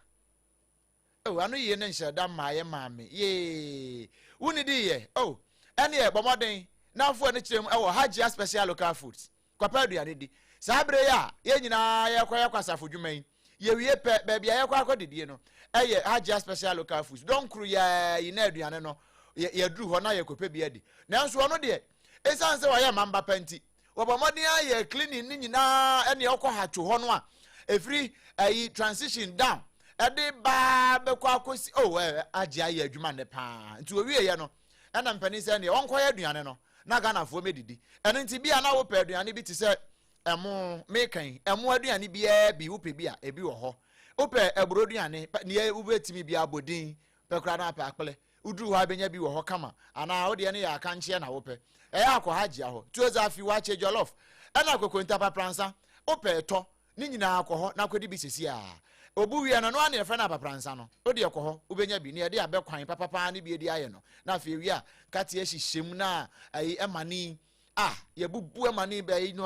oh anu ye ne nhyɛ da ma ye maame ye wuni di ye oh ene ye bomoden na afo ne kyerem e wo Hajia special local foods kwapa aduane di sabre ya ye nyina ye kwasafo dwuman ye wie pe ba bia ye kwakodidie no eye Hajia special local foods don kru ya ina aduane no ye duru ho na ye kope bia di nanso ono de esan se wa ye mamba panti wobomodin aye cleaning ni nyina ene okọ hatwo ho no a efri ayi transition down ede ba be kwa akosi Hajia ye adwuma ne pa nti owie ye no ena mpani se ne onko ye aduane no na Ghana fo medidi eno nti bia na wo pe aduane bi ti se emo mekan emo aduane bia bi wo pe bia ebi wo ho wo pe eburo aduane ne wo betimi bia bodin pe kra na pa akple uduru ha benya bi wo ho kama ana wo de ne ya aka nche na wo pe akọ Hajia ho tuoza afi wa che jollof ena akokonta papransa wo pe to ni nyina akọ ho na akodi bi sesi a obu wie no no ane efe na papransa no wo de ekọ ho wo benya bi ne de abekwan papapa ne bi edi aye no na afi wi a kate ahihiem na ayi emani ye bubu emani be yi no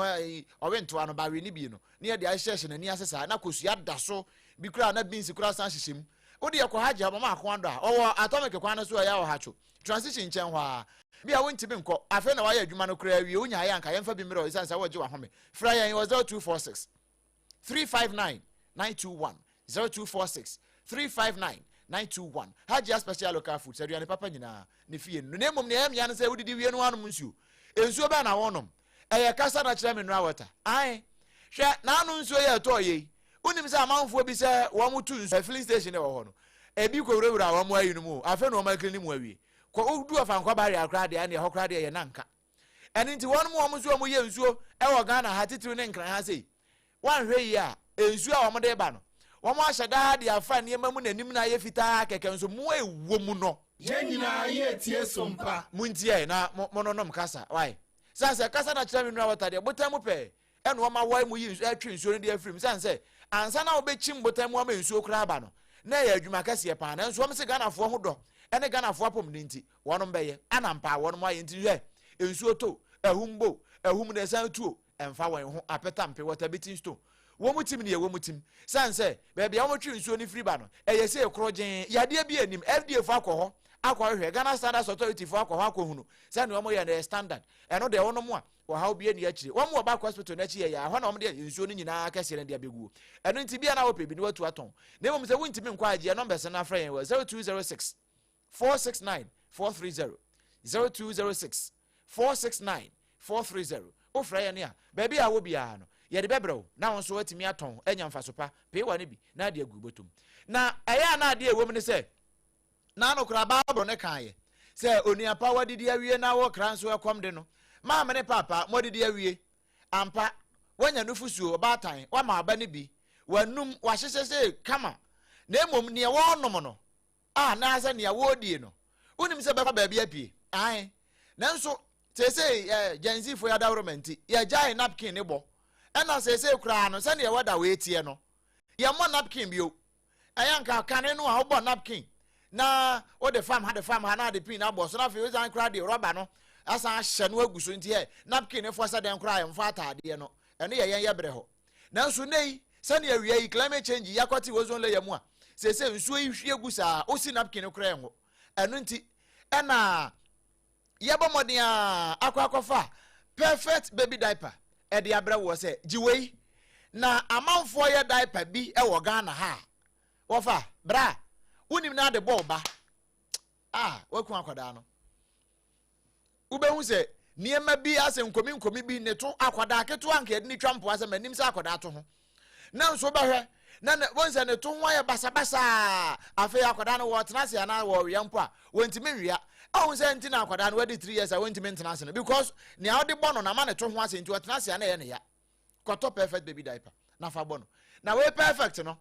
owento ano ba we ni bi no ne de ahihye na ni asesa na kosua da so bi kura na binsi kura san hihiem odi yakwahaje mama akwando a owo atomic kwan so ya wo hacho transition chen hwa bia wontimi nko afa na waya adwuma no kura wie unya ya nka yemfa bi miro isansa wo je wa home fra yan 0246 359 921 0246 359 921 Haji special local food saduane papa nyina ne fie no nemom ne yam yan se wodidi wie no anum nsuo ensuo ba na wonom eye kasa na kire menua water ai hwe na anu nsuo ye to ye unim se amanfo bi se wo mutu nsuo filling station e wo ho no ebi ko wura wo mo ayi no mu afa no ma klini mu awie ko odu afa nkwa bari akra de ane ho kra de ye nanka eni nti won mo nsuo mo ye nsuo e wo Ghana ha titiri ne nkran ha sei wan hwe yi a ensuo a wo mo de ba no wo mo ahyada de afa ne mamu nanim na ye fitaa keke nso mo ewo mu no ye nyina ye tie sompa muntie na mo no nom kasa why sanse kasa na kira menua wata de botamu pe eno wo ma wai mu yi nsuo atwe nsuo ne de afrim sanse ansa na wo be chim botamu wo ma nsuo kra aba no na ye adwuma kase pa na nso wo se Ghana fo ho do ene Ghana fo apom ne nti wonom be ye anampa wonom aye nti hwe nsuo to ehumbo ehum ne san tuo emfa wan ho apeta mpe water beating stone wo mutim ne ye wo mutim sanse be bia wo twi nsuo ne free ba no eye se ekrogen yade bi anim FDA fo akọ hwe Ghana Standards Authority fo akọ hunu se ne wo ye na standard eno de wonom a wo ha obi ani akire wo mo ba hospital na akire ya ho na wo de nsuo ne nyina kase ne de abeguo eno nti bia na wo pe bi ne watu aton na mo se wontimi nkwa agye numbers na fra yen 0206 469 430 0206 469 430 o fra yen a baby a wo bia no ye de bebrew na won so watimi aton enya mfasopa pe wa ne bi na de agu botom na eya na de ewom ne se na no kra Bible ne kan ye se onua pa wadidi awie na wo kra nso ekom de no ma me ne papa modidi awie ampa wanya nufusuo batan wa ma aba ne bi wanum wa hyesese kama na emom ne wo nom no na asa ne wo die no unim se beba ba bia pie ai nanso sese genzi fo ya government ya jai napkin ne bo ena sese kra no se ne wada we tie no ye mo napkin bio ayanka kane no a wo napkin na o de farm ha na de pin na bo so na fe we zan kra de rubber no asa hye no aguso nti he napkin ne fo sa den kra yem fa atade no eno ye yen ye bre ho nanso nei se ne awia yi climate change yakoti wozon le yamu a sese nsuo yi hwie gusa o si napkin kra yen ho eno nti ena yebo modin a akwakofa perfect baby diaper e de abre wo se jiwei na amanfo ye diaper bi e wo Ghana ha wo fa bra unim na de boba waku akwada no ubehu se niema bi ase nkomi bi ne to akwada keto anka de ni twampo ase manim se akwada to ho na nso behwe na wonse ne to ho ya basabasa afi akwada no wo tena se na wo wiampo a wontimi nwia ahun se nti na akwada no wadi 3 years a wontimi ntena se no because ne awde bono na ma ne to ho ase nti wo tena se na ye ne ya koto perfect baby diaper na fa bono na we perfect no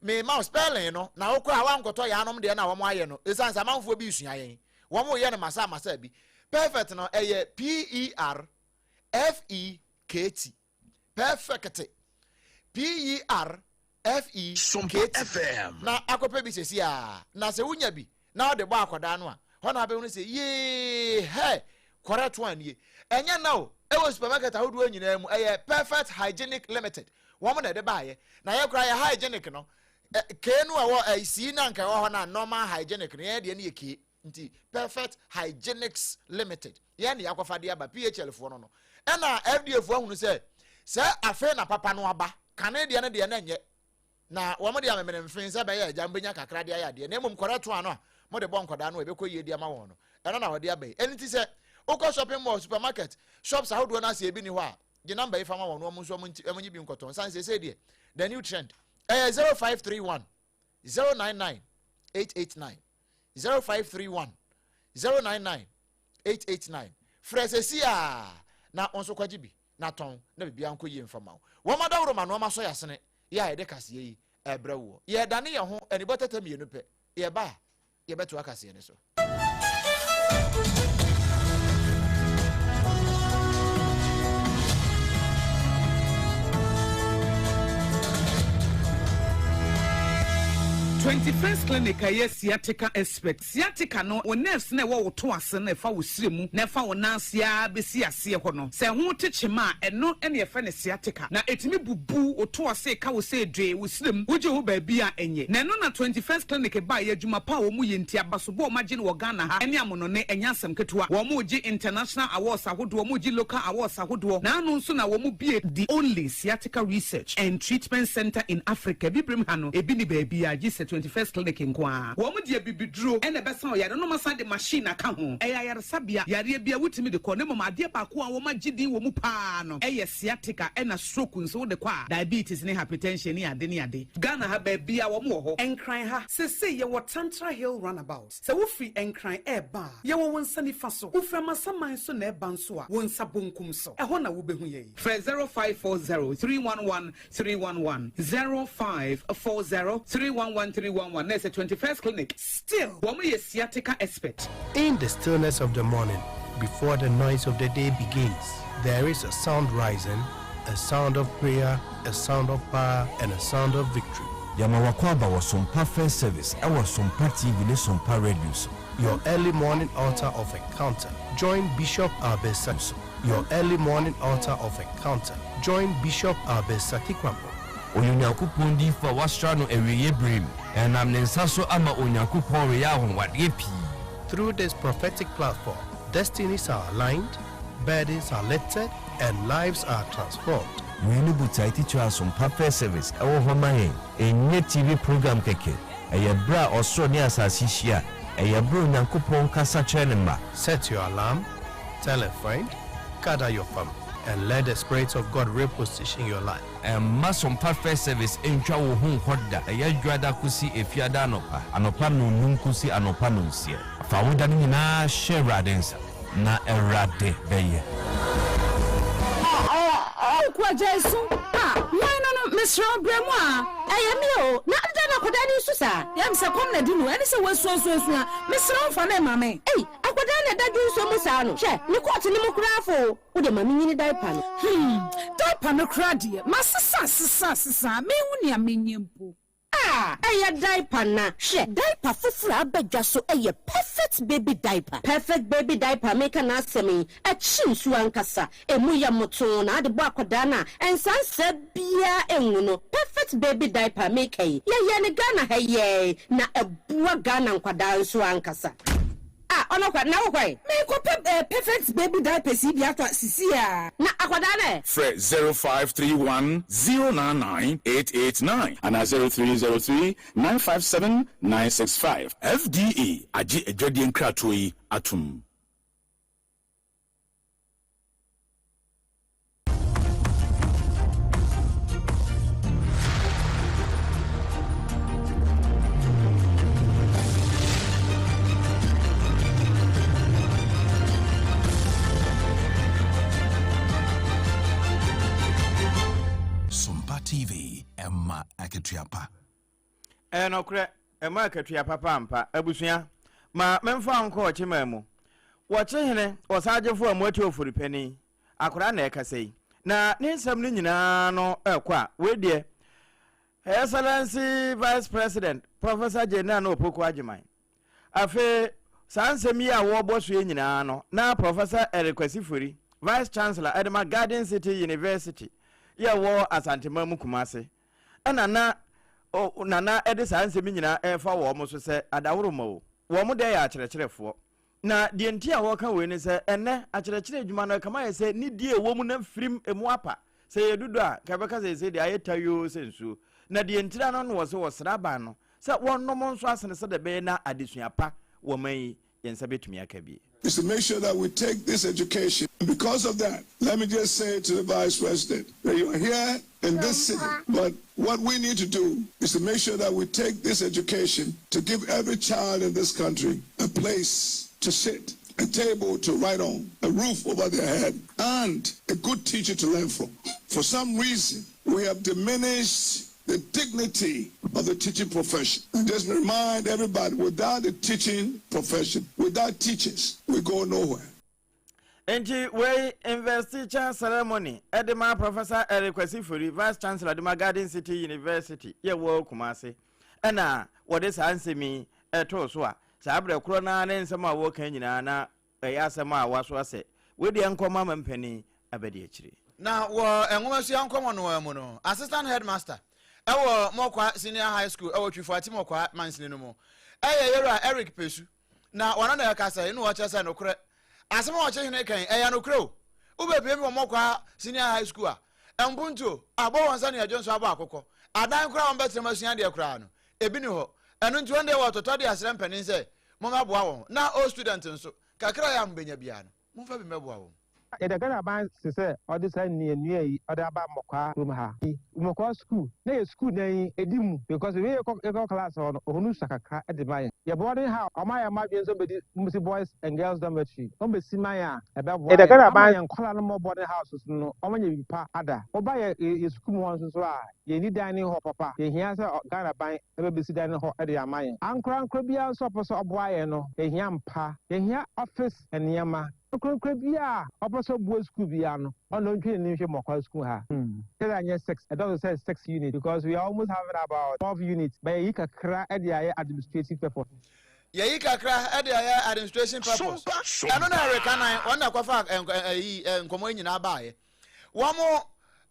me mouse spelling no na okwa wa nkoto ya anom de na wo mo aye no esanse amanfo bi sua yen wo mo ye ne masa bi perfect no eye PERFECT perfect PERFECT FM na akopa bi sesi a na se wunya bi na o de bo akoda no a ho na be hu se ye he correct one ye enya na o e wo supermarket ahodo anyina mu eye perfect hygienic limited wo mo na de ba ye na ye kra ye hygienic no kenu a wo si na nka wo na normal hygienic no ye de ne ye ke nti perfect hygienics limited ye ne yakofa de aba PHL fo no na FDA fo ahunu se afa na papa no aba kane de ne de na nye na wo mo de amemene mfin se ba ye jambenya kakra de aya de na emom correct one no a mo de bon koda no e be ko ye de ama won no na wo de aba enti se uko shopping mall supermarket shops ahodo na se ebi ni ho a the number if ama won no mo so mo nyi bi nkoton san se de the new trend 0531 099 889 0531 099 889 fresesia na onso kwajibi na ton na bibia nko yi mfama wo madawro ma no ma so yasene ya ye de kase yi ebra wo ye dane ye ho anibotata mienu pe ye ba ye beto akase ne so 21st Clinic aye sciatica expert. Sciatica no o nerves na wo to ase na fa wo siremu na fa wo nansia besi ase ho no. Se ho techema eno ene ye fa ne sciatica. Na etimi bubu o to ase ka wo se dwe wo siremu wo je ho ba bi a enye. Na no na 21st Clinic ba ye adwuma pa wo mu ye ntia basobo ma je ne wo Ghana ha ene amono ne enyasem ketewa. Wo mu je international awards ahodo wo mu je local awards ahodo. Na anu nso na wo mu bie the only sciatica research and treatment center in Africa. Bibrim hano ebi ni baby a gise 21st Clinic nkoa. Wo mu de bibiduro ene besa o yare no masa de machine aka ho. Eya yare sabia yare bia wutimi de kɔ ne mama ade ba ko a wo ma gidi wo mu pa no. Eye sciatica ena stroke nso wo de kwa diabetes ne hypertension ne ade. Ghana ha baby a wo mu ho. Enkran ha sese ye wo Tantra Hill runabout. Se wo free enkran eba ye wo wonsa nifa so. Wo fra masaman so na eba nso a wonsa bonkum so. Ɛhɔ na wo behu ye. Fra 0540 311 311 0540 311 311. There's a 21st Clinic. Still, woman is sciatica expert. In the stillness of the morning, before the noise of the day begins, there is a sound rising, a sound of prayer, a sound of power, and a sound of victory. Yamawakwaba was SOMPA First Service. I was SOMPA TV, SOMPA Radio. Your early morning altar of encounter. Join Bishop Abesatso. Your early morning altar of encounter. Join Bishop Abesati Kwampo. Onyankopon di fa wasra no ewiye brim enam ne nsaso ama onyankopon we ya honwade pi. Through this prophetic platform, destinies are aligned, burdens are lifted, and lives are transformed. We no butai teacher SOMPA First Service ewo homaye enye TV program keke eyebra osro ne asasi hia eyebra onyankopon kasa chenema. Set your alarm, tell a friend, gather your family, and let the Spirit of God reposition your life. And SOMPA First Service entwa wo hu hoda eyadwada kusi efiada anopa no nunkusi anopa no nsie fa woda ni na share radensa na erade beye kwa Jesu no Mr. Bremwa ayemi na ada na koda ni susa yam se kom na di no eni se wasu Mr. Mfa na mame akoda na da ju so musa no hwe ni court ni mu krafo wo de mame nyini diaper no diaper no kra de masisa me hu ni amenyempo aya diaper na hwe diaper fufura abadwa so eye perfect baby diaper make na asemi a chinsu ankasa emu ya moto na ade bo akoda na ensansa bia enwu no perfect baby diaper make ye ne Ghana ha ye na ebua Ghana nkwada nso ankasa onokwa na okwa me ko perfect baby diaper si bia to sisia na akwada na Fred 0531 099 889 and 0303 957 965 FDE aji ejwadi nkrato yi atum. TV Emma Aketiapa. Okre Emma Aketiapa pampa abusua ma memfa anko chimemu. Wache hene osagefo amwati ofuri pani akora na ekasei. Na ninsam ni nyina no ekwa we de Excellency Vice President Professor General Opoku Ajiman. Afe sansemi a wo boso nyina no na Professor Erikwasifuri Vice Chancellor Edema Garden City University. Ya wo asantema mu kumase nana ede sansemi nyina efa wo mo so se adaworo wo mo de ya akyerɛkyerɛfo na de ntia wo ka we ni se ene akyerɛkyerɛ adwuma no kama ye se ni die wo mu na firim emu apa se yedudu a ka beka se de ayetayo sensu na de ntira no no wo se wo sraba no se wonnom nso asene se de be na adesuapa wo man yensa betumi aka bi is to make sure that we take this education. And because of that, let me just say to the Vice President that you are here in this city, but what we need to do is to make sure that we take this education to give every child in this country a place to sit, a table to write on, a roof over their head, and a good teacher to learn from. For some reason, we have diminished the dignity of the teaching profession. And just remind everybody, without the teaching profession, without teachers, we go nowhere. Enji we investiture ceremony Edema Professor Erikwasifuri Vice Chancellor Edema Garden City University ye wo Kumasi ɛna wɔde saa nsɛmi ɛtoo so a saa abrɛ koro na ne nsɛm a wɔka nyinaa na ɛyɛ asɛm a waso asɛ wedi nkɔma ma mpani abɛde akyire na wɔ enwoma so yankɔmɔ no mu no assistant headmaster ɛwɔ Mokwa senior high school ɛwɔ Twifati Mokwa mansini no mu ɛyɛ yɛro a Eric Pesu na wɔna na yɛkasa inu wɔkyɛ sɛ nokorɛ asɛm a wɔkyɛ hene kan ɛyɛ nokorɛ o wobɛpie mi wɔ Mokwa senior high school a ɛmbunto abɔ wɔn nsa ne yɛdwo nso abɔ akokɔ adan kora wɔn bɛtena masua deɛ kora no ebi ni hɔ ɛno nti wɔn deɛ wɔtotɔ de asrɛ mpanin sɛ mommaboa wɔn na o student nso kakra yɛ ambenya bia no momfa bi mɛboa wɔn yɛda Ghana ban sɛ ɔde saa nnua yi ɔde aba Mokwa room ha Mokwa school na yɛ school na yi edi mu because we yɛ class hɔ no ɔhunu sa kakra de ma yɛn yɛ boarding house ɔma yɛ ma dwen so bɛdi musi boys and girls dormitory ɔn bɛ si ma yɛ a ɛbɛboa yɛda Ghana ban yɛn nkɔla no mɔ boarding house no ɔma nyɛ bi pa ada ɔba yɛ school mu hɔ nso so a yɛni dining hall papa yɛhia sɛ Ghana ban ɛbɛbɛsi dining hall de ama yɛn ankora biara nso ɔpɛ sɛ ɔboa yɛn no yɛhia mpa yɛhia office nneɛma Konkre bia oboso boys school bia no ono ntwe ni hwe Mokwa school ha tell anya 6 it doesn't say 6 units because we are almost having about 12 units by yi kakra e dey administrative purpose yi kakra e dey administration purpose eno na America nan ona kwafa nkomo nyina baaye wo mo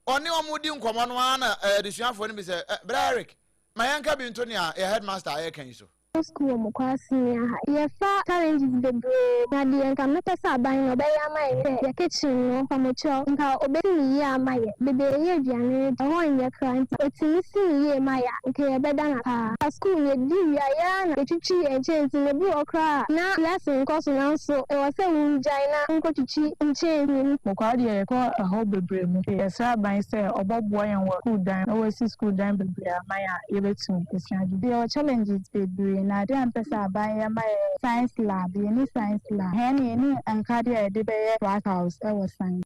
oni wo mo di nkomo no ana adesuafo ni bi se Eric mayanka bi nto ne a headmaster aye kan so school Mokwa senior high. Yefa challenges bebre na de nka mepesa aban no be ya mai ye kitchen no pamocho nka obedi ye amaye bebe ye aduane ho nye krant otimi si ye maya nke ye beda na ka school ye di ya na echichi enchezi ne bu okra na lesson course na so e was say unjai na nko chichi enchezi Mokwa de ye ko ho bebre mu yesa aban say oboboa yen wo school dan o wesi school dan bebre amaya ye betum esiaji the challenges bebre na de ampesa aban my science lab any science lab any ankade e de be class house e was science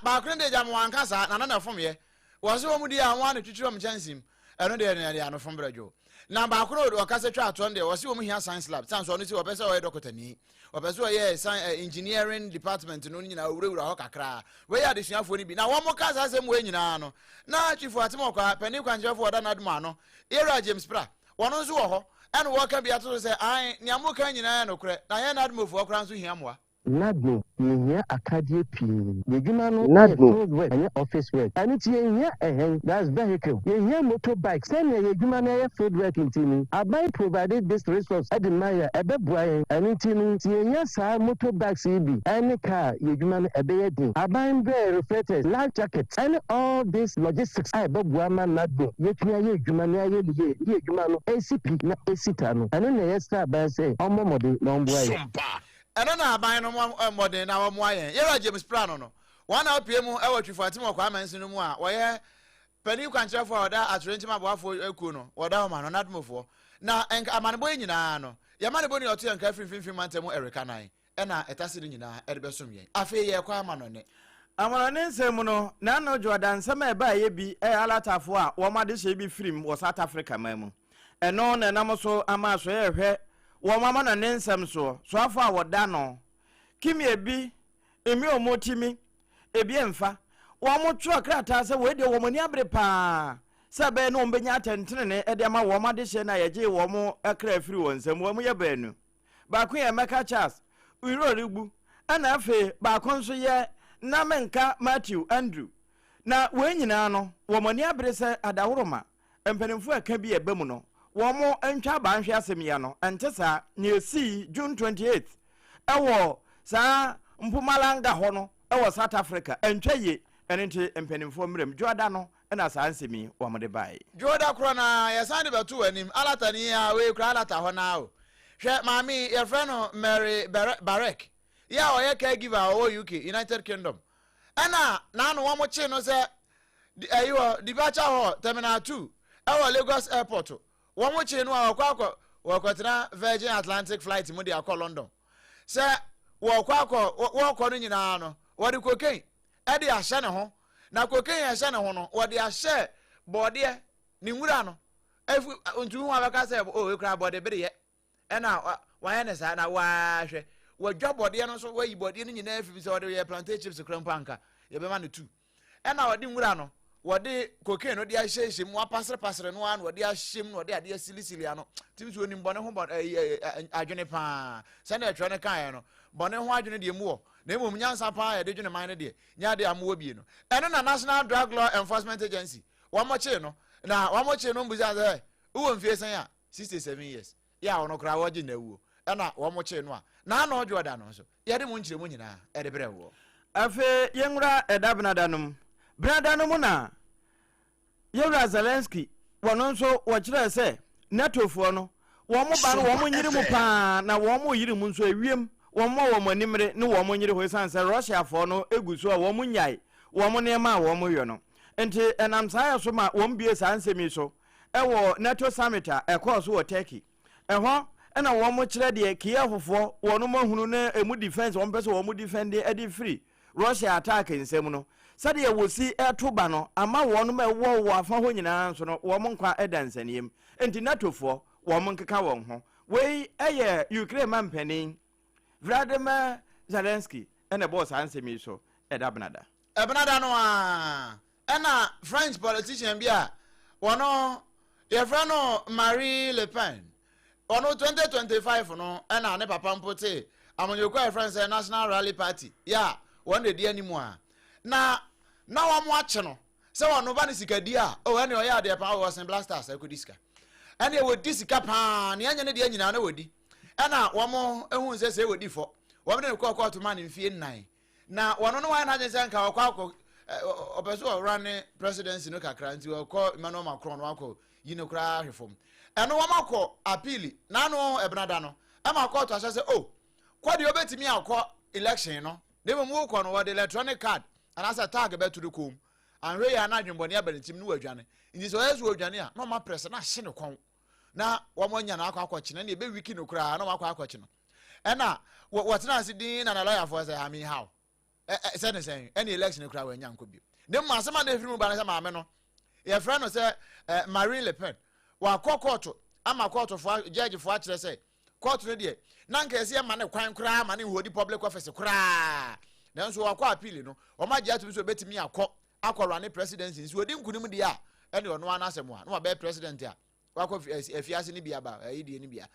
ba kren de jam wan kasa na fom ye wo se wo mu di anwa na twitwiro m chansim eno de ne ano fom bradwo na ba kro o kasa twa ato de wo se wo mu hia science lab san so no si wo pese wo ye doctor ni wo pese wo ye engineering department no nyina wurawura ho kakra we ya desuafo ni bi na wo mo kasa asem we nyina no na chifu atimokwa pani kwanjefo oda na aduma no era James Pra wono nso wo ho ene wo ka bia to se ai ni amoka nyina no kure na ye na adumofo okra nso hia moa Nadno, ye akadie pi. Ye jumano Nadno, and office work. And it's ye that's vehicle. Ye motorbike. Send ye jumano field work in Tini. Abai provided this resource at the Maya, a bebway, and in Tini, yes, motorbike CB. Any car, ye jumano a bayadin. Abai bear reflectors, life jackets, and all this logistics. I bebwama Nadno. Ye jumano ye jumano ACP na ACTano. And then ye start by say, Omomodi, Lombway. eno na aban no modern na wo moayen yera James Plano no wana opie mu e watwifo atimo kwa amansi no mu a wo ye pani kwankyerefo a oda atorentima aboafo ekuo no oda ho ma no nadmofo na amanebo nyina no ye manebo ni oto yanka finfin mantemu Erica nan na etase ni nyina e de besom yen afi ye kwa ama no ne amara ne nsem no na no Jordan sama e ba ye bi e alatafo a wo ma de hye bi firim wo South Africa mamu eno na nam so ama so ye hwe wo mama na ne nsem so afọ a woda no kimi ebi emi omotimi ebi emfa wo mo tro krata se we de wo mani abre pa se be no mbenya atentene ne e de ma wo ma de hye na ye je wo mo ekra afiri wo nsem wo mo ye baanu ba ko ye Meka Charles uro rigbu ana afe ba ko nso ye na menka Matthew Andrew na we nyina no wo mani abre se adahoroma empanimfo aka bi e ba mu no womo entwa ba nhwe asemiya no entesa ne si June 28th ewo sa Mpumalanga ho no ewo South Africa entwa ye enente empanimfo mrem joda no na sa ansemi wo mo de bai joda kro na yesande betu anim alata ni ya we kra alata ho na o hwe mami ye friend no Mary Barek ya o ye caregiver o UK United Kingdom ana na no wo mo chi no se ayo departure ho terminal 2 ewo Lagos airport wo mo chi no wakwa Virgin Atlantic flight mu de akọ London se wo kwa no nyina no wo de cocaine e de ahye ne ho na cocaine ahye ne ho no wo de ahye bode ni nwura no efu ontu hu abaka se o ekra bode bere ye e na wa ye ne sa na wa hwe wo dwa bode no so wo yi bode no nyina efi se wo de ye plantain chips krampanka ye be ma no 2 e na wo de nwura no wɔde cocaine no de ahyɛ mu apasre no an wɔde ahyɛ mu wɔde ade asili ano tim so onim bɔne ho adwene pa sɛ na ɛtwerɛ ne kan no bɔne ho adwene de mu wɔ na emom nyansa pa yɛde dwene man no de nya de amoa bie no ɛno na National Drug Law Enforcement Agency wɔmɔkye no na wɔmɔkye no mbuza sɛ uwo mfie sɛn a 67 years ya ɔno kra wɔgye na wuo ɛna wɔmɔkye no a na na ɔdwo da no so yɛde mu nkyerɛ mu nyinaa ɛde brɛ wo afe yenwura edabnadanom bradanom na yewura Zelensky wɔno nso wɔkyerɛ sɛ netofoɔ no wɔn mo ba no wɔn mo nyiri mu paa na wɔn mo yiri mu nso ewiem wɔn mo wɔ mo animre ne wɔn mo nyiri ho san sɛ Russiafoɔ no egu so a wɔn mo nyae wɔn mo nneɛma a wɔn mo yɔ no enti ɛnam saa yɛ so ma wɔn bie saa nsɛmi so ɛwɔ NATO summit a ɛkɔɔ so wɔ Turkey ɛhɔ ɛna wɔn mo kyerɛ deɛ Kiyefofoɔ wɔn mo hunu ne emu defense wɔn pɛ sɛ wɔn mo defend ɛde free Russia attack nsɛm no sɛdeɛ wɔsi ɛto ba no ama wɔn mo ɛwɔ wɔ afa ho nyinaa nso no wɔn mo nkwa ɛda nsɛniem enti NATOfoɔ wɔn mo nkeka wɔn ho wei ɛyɛ Ukraine mampanin Vladimir Zelensky ɛna bɔɔ saa nsɛm yi so ɛda benada no a ɛna French politician bi a wɔno yɛfrɛ no Marie Le Pen ɔno 2025 no ɛna ne papa mpote amanyɔkɔ yɛfrɛ sɛ National Rally Party ya wɔn de di animu a na wɔn akye no sɛ wɔn ba ne sikadi a ɛne ɔyɛ adeɛ pa wɔ St Blasters ɛkɔdi sika ɛne wɔdi sika paa ne anya ne deɛ nyinaa na wɔdi ɛna wɔn ehu sɛ sɛ wɔdi fɔ wɔn de ne kɔ to man mfie 9 na wɔn no wɔn na agye sɛ nka wɔkɔ ɔpɛ so ɔwura ne presidency no kakra nti wɔkɔ Emmanuel Macron wakɔ yi ne koraa hwefom ɛno wɔn akɔ appeal na no ɛbenada no ɛma kɔ to ahyɛ sɛ o kɔ deɛ obetimi akɔ election no ne mu kɔ no wɔde electronic card anasa tag beto de kom anhwe ya na adwembɔne abalentim no wadwane nti so yesu wadwane a no ma press na hye ne kon na wɔmonya na akɔ na ne be wiki no kura na akɔ no ɛna wɔtena ase din na lawyer for say I mean how say ne say any election kura wanya nkɔ bi ne mu asema na efiri mu ba na say maame no ye friend no say Marine Le Pen wa court ama court for judge for akyerɛ say court no de na nka ese ma ne kwan kura ma ne hodi public office kura nanso wakɔ appeal no ɔma gye atum so betimi akɔ run presidency nso odi nkunim de a ɛne ɔno anasɛm a no wa be president a wakɔ afiase ne bia ba ayi de ne bia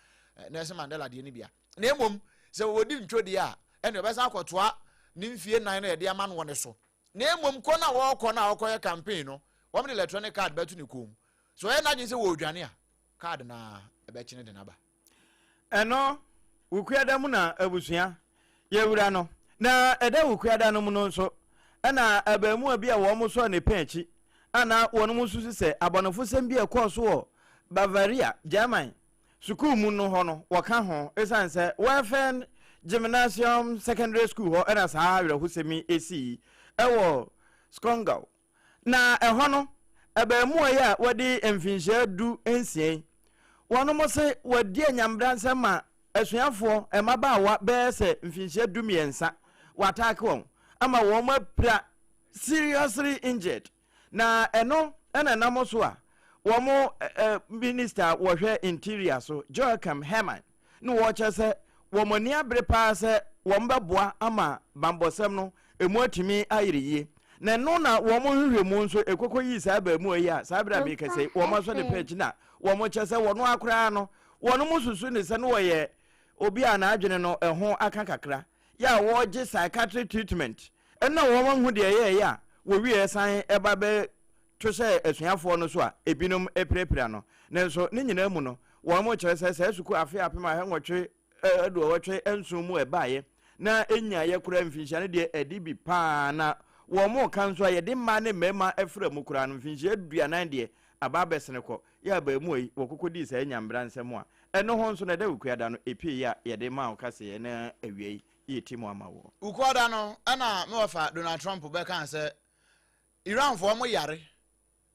Nelson Mandela de ne bia na emom sɛ wodi ntwo de a ɛne ɔbɛsa akɔtoa ne mfie 9 na yɛde ama no wɔne so na emom kɔ na wɔkɔ na wɔkɔyɛ campaign no wɔm de electronic card beto ne kom so ɛna agye sɛ wɔdwane a card na ɛbɛkyene de naba ɛno wukuada mu na abusua yɛwura no na ɛda wukuada no mu no nso ɛna abaamu abi a wɔn so ne pɛnchi ana wɔn mu susu sɛ abɔnofo sɛm bi ɛkɔ so wɔ Bavaria German sukuu mu no hɔ no wɔka ho esan sɛ wɔfɛn Gymnasium Secondary School hɔ ɛna saa werɛho sɛmi esi ɛwɔ Skongau na ɛhɔ no abaamu ayi a wɔde mfinhyia du nsia wɔn mo se wɔdi anyambra nsɛm a asuafoɔ ɛmabaawa bɛyɛ sɛ mfinhyia du mmiɛnsa wɔataake wɔn ama wɔn apira seriously injured na ɛno ɛna nam so a wɔn minister wɔhwɛ interior so Joachim Herman no wɔkyɛ sɛ wɔn ani abere paa sɛ wɔn bɛboa ama bambɔsɛm no emu atumi ayere yie na no na wɔn hwehwɛ mu nso ekoko yi saa ba mu ayi a saa bra mi kɛse wɔn aso ne page na wɔn kyɛ sɛ wɔn akora no wɔn mu susu ne sɛ no wɔyɛ obi a na adwene no ɛho aka kakra ya wɔgye psychiatric treatment ɛna wɔn hu deɛ yɛ a wɔwie san ɛba bɛ to sɛ asuafoɔ no so a ebinom epirepira no nanso ne nyinaa mu no wɔn mo kyerɛ sɛ suku afi apem a hɛnwɔtwe ɛduɔwɔtwe ɛnso mu ɛbaayɛ na enya yɛ kura mfinhyia ne deɛ ɛdi bi paa na wɔn mo kan so a yɛde mmaa ne mmarima ɛfra mu kura no mfinhyia aduanan deɛ aba abɛsene kɔ yɛ aba mu yi wɔkoko di sɛ nyambra nsɛm a ɛno ho nso na ɛda ukuada no epie ya yɛde ma wo kase na awie yi timu ama wo ukuada no ɛna me wɔfa Donald Trump bɛka sɛ Iran for mo yare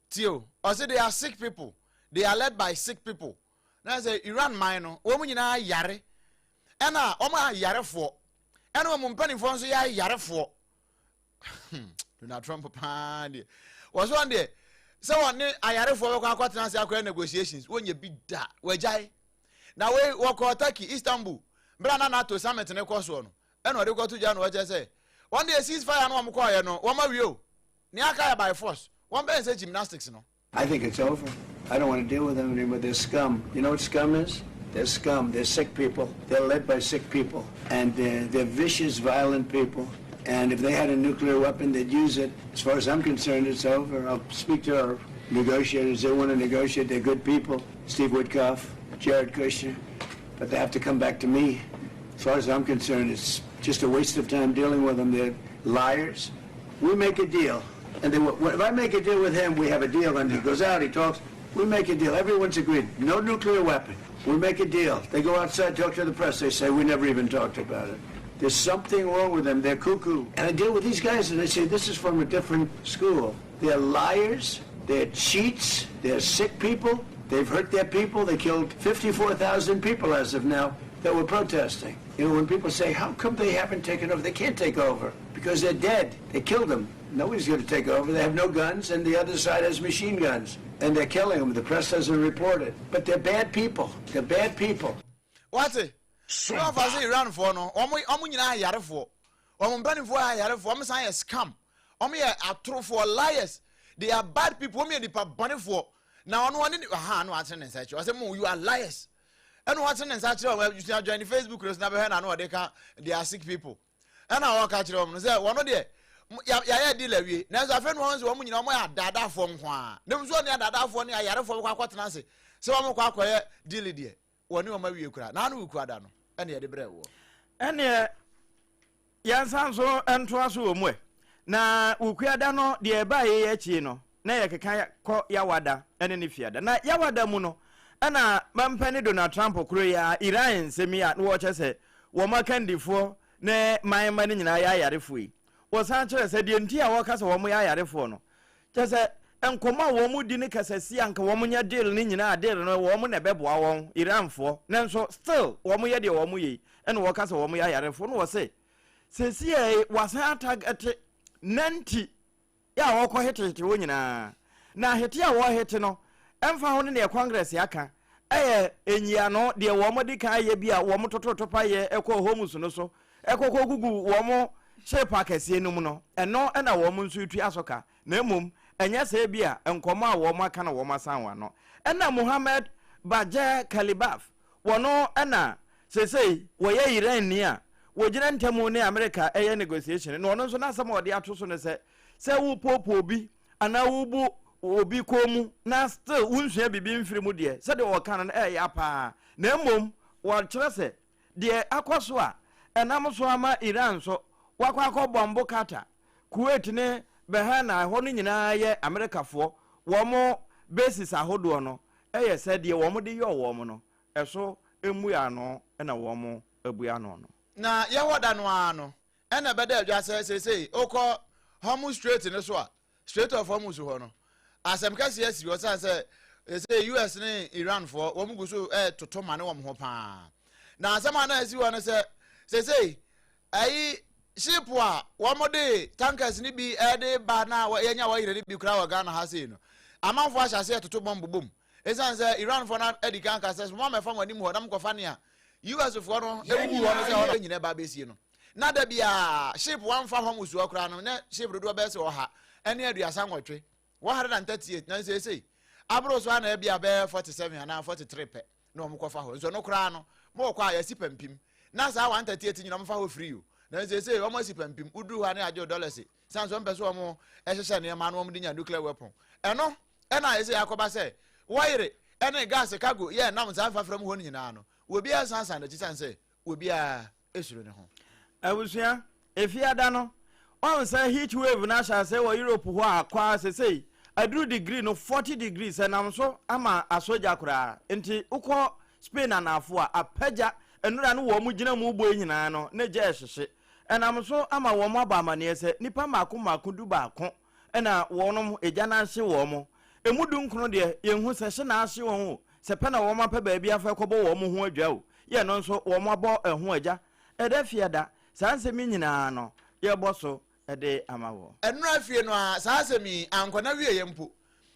tio or say they are sick people, they are led by sick people. Now say Iran man no wo mo nyina yare ɛna o ma yare for ɛna mo mpanifo nso ya yare for Donald Trump pa de was one day so one ayare for we kwa kwatena se akwa negotiations wonye bi da wagyae na we wo Turkey Istanbul bra na NATO summit ne koso no ɛna ɔde kɔto gya no wɔgye sɛ one day ceasefire no mo kɔɔ no wo ma wie o ni aka by force One band say gymnastics, no. I think it's over. I don't want to deal with them anymore. They're scum. You know what scum is? They're scum. They're sick people. They're led by sick people. And they're vicious, violent people. And if they had a nuclear weapon, they'd use it. As far as I'm concerned, it's over. I'll speak to our negotiators. They want to negotiate. They're good people. Steve Woodcock, Jared Kushner. But they have to come back to me. As far as I'm concerned, it's just a waste of time dealing with them. They're liars. We make a deal. And if I make a deal with him, we have a deal. And he goes out, he talks. We make a deal. Everyone's agreed. No nuclear weapon. We make a deal. They go outside, talk to the press. They say, we never even talked about it. There's something wrong with them. They're cuckoo. And I deal with these guys, and they say, this is from a different school. They're liars. They're cheats. They're sick people. They've hurt their people. They killed 54,000 people as of now that were protesting. You know, when people say, how come they haven't taken over? They can't take over because they're dead. They killed them. Nobody's going to take over. They have no guns, and the other side has machine guns. And they're killing them. The press doesn't report it. But they're bad people. They're bad people. What's it? You know, if I say Iran for no, I'm yare for. I'm burning for yare for. I'm saying a scam. I'm here a true for liars. They are bad people. I'm here to bunny for. Now, I don't no answer in such. I said, you are liars. And what's in such a you see, I join the Facebook, there's never heard I know they are sick people. And I walk out to them and say, one of them. Ya deal we na so afa no wanzo wo nyina mo ya dada fo nkwa dem so ne dada fo ne ayare fo kwa kwatena se se wo kwa akoye deal de woni wo ma wie kura na no ku ada no ene ye de bre wo ene yansan so ento aso wo mu na ukuada no de ba ye chi no na ye keka ko yawada ene ne fiada na yawada mu no ana mampani Donald Trump kuro ya Iran semia no wo chese wo makandifo ne mayemani nyina ya yarefo yi Wasanche said the entire workers of Moya Fono. Just and come on, woman didn't cassasi and Kawamuya deal Nina deal no woman a bebo Iran for. Nanso still Wamuya de Wamuyi and workers of Moya Phone was say. Says was her tag at 90. Ya walk hit it winina. Now hitia war hitino. And found in the Congress yaka. Enyano, dear Wamadica yebia, Wamoto paye, echo homus no so. Echo gugu wamo. Shepa kese no mu no eno na wo mu nso tu asoka na emom enya se bia enkoma wo maka na wo masanwa no ena Mohammed Baja Kalibaf wono ena sesei wo ye Iran ni a wo gina ntemu ne America eye negotiation no nso na asem ode ato so ne se wo popo obi ana wo bu obi komu na still wunhua bibi mfiri mu de se de wo kan na ya pa na emom wo kire se de akoso a enam so ama Iran so wakwa bombo kata Kuwait ne behana ho no nyina ye America fo wo mo basis ahodo no eye said ye wo mo de yo wo mo no eso emu ya no na wo mo abua no no na ye woda no ano ena beda adwa say okọ Hormuz Strait ne so a Strait of Hormuz ho no asem ka se asi wo say US ne Iran fo wo mo guso toto mane wo mo ho pa na asem ana asi wo no say ayi ship wa wamode tankers ni bi ede ba na yenya wa yire ni bi kura wa Ghana ha sei no amanfo ahase toto bomb bom esan say Iran for na edi kan ka say mo me fa wani mu ho na mko fa ne a US for no ewu ho no say o de nyine ba besie no na da bia ship wan fa ho musu akura no na ship do be se o ha ene aduasa nwotwe 138 na say abro so na bia be 47 na 43 pe na o mko fa ho so no kura no mo kwa ya sipampim na sa 138 nyina mo fa ho free o na say almost pampim udu ha na ajo dollars sans one person mo ehhehye ne ma no mo dinya nuclear weapon eno na say akoba say wire ene gas cargo ye na mo san fa from ho nyina no obi asansan na chisan say obi a esuro ne ho awusua efiada no on say heat wave na sha say wo Europe ho akwa say aduru degree no 40 degrees na so ama asoja kura enti ukọ Spain na afo a apaja enura no wo mu gina mu bo nyina no na je ehhehye enam so ama wo mo abamane se nipa mako du baako ena wonom eja na hye wo mo emudu nkro de yenhu se hye na hye wo ho se pe na wo ma pa ba bia fa kobo wo mo ho adwa o ye no nso wo mo abo eho aja eda fiada sanse mi nyina no ye boso ede amawo enura fie no a sanse mi ankona wie yempo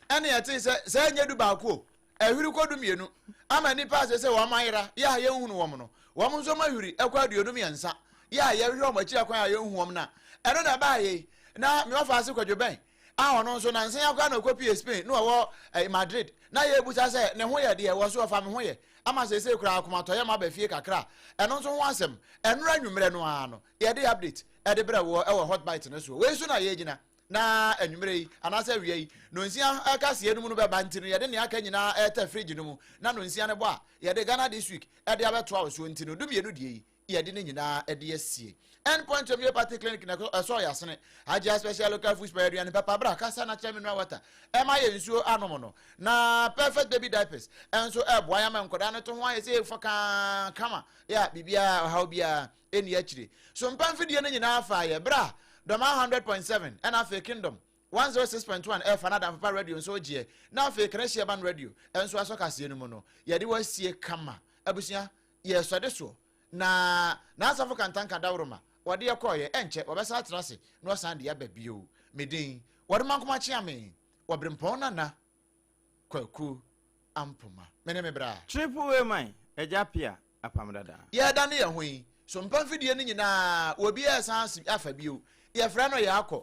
ene yete se nya du baako ehwiri kodu mienu ama nipa se wo mayira ya ye hunu wo mo no wo mo nso mahwiri ekwa aduonu miensa ya ye hwe o machi akwan ya hu wom na eno na ba ye na me ofa ase kwadwo ben ono nso na nsen akwa na okopie Spain no wo Madrid na ye busa se ne ho ye de wo so fa me ho ye ama se kura akomato ye ma ba fie kakra eno nso ho asem enura nwumre no ano ye de update e de bra wo e wo hot bite no so we so na ye gina na enwumre yi anasa wie yi no nsia aka se enum no be ba ntino ye de ne aka nyina e ta fridge no mu na no nsia ne bo a ye de Ghana this week e de abeto a so ntino dum ye no die yi ye de ne nyina e de asie endpoint homeopathy clinic na so ya sene Haja special local food spray and papa bra kasa na chemi no water e ma ye nsuo anomo no na perfect baby diapers enso e boya ma nkoda no to ho aye se foka kama ya bibia how bia eni akire so mpamfidie no nyina afa ye bra doma 100.7 and afa kingdom 106.1 F another papa radio so gie na afa Christian ban radio enso asoka se no mu no ye de wasie kama abusia ye so de so na asafo kantanka dawroma wade yakoye enche wabesa atrase no osan de ababio medin wade mankoma chiame wabrempon na kwaku ampoma mene mebra triple way man ejapia apamdada ye da ne ye hoyi so mpamfidie ne nyina obi esan afabio ye fra no ye akọ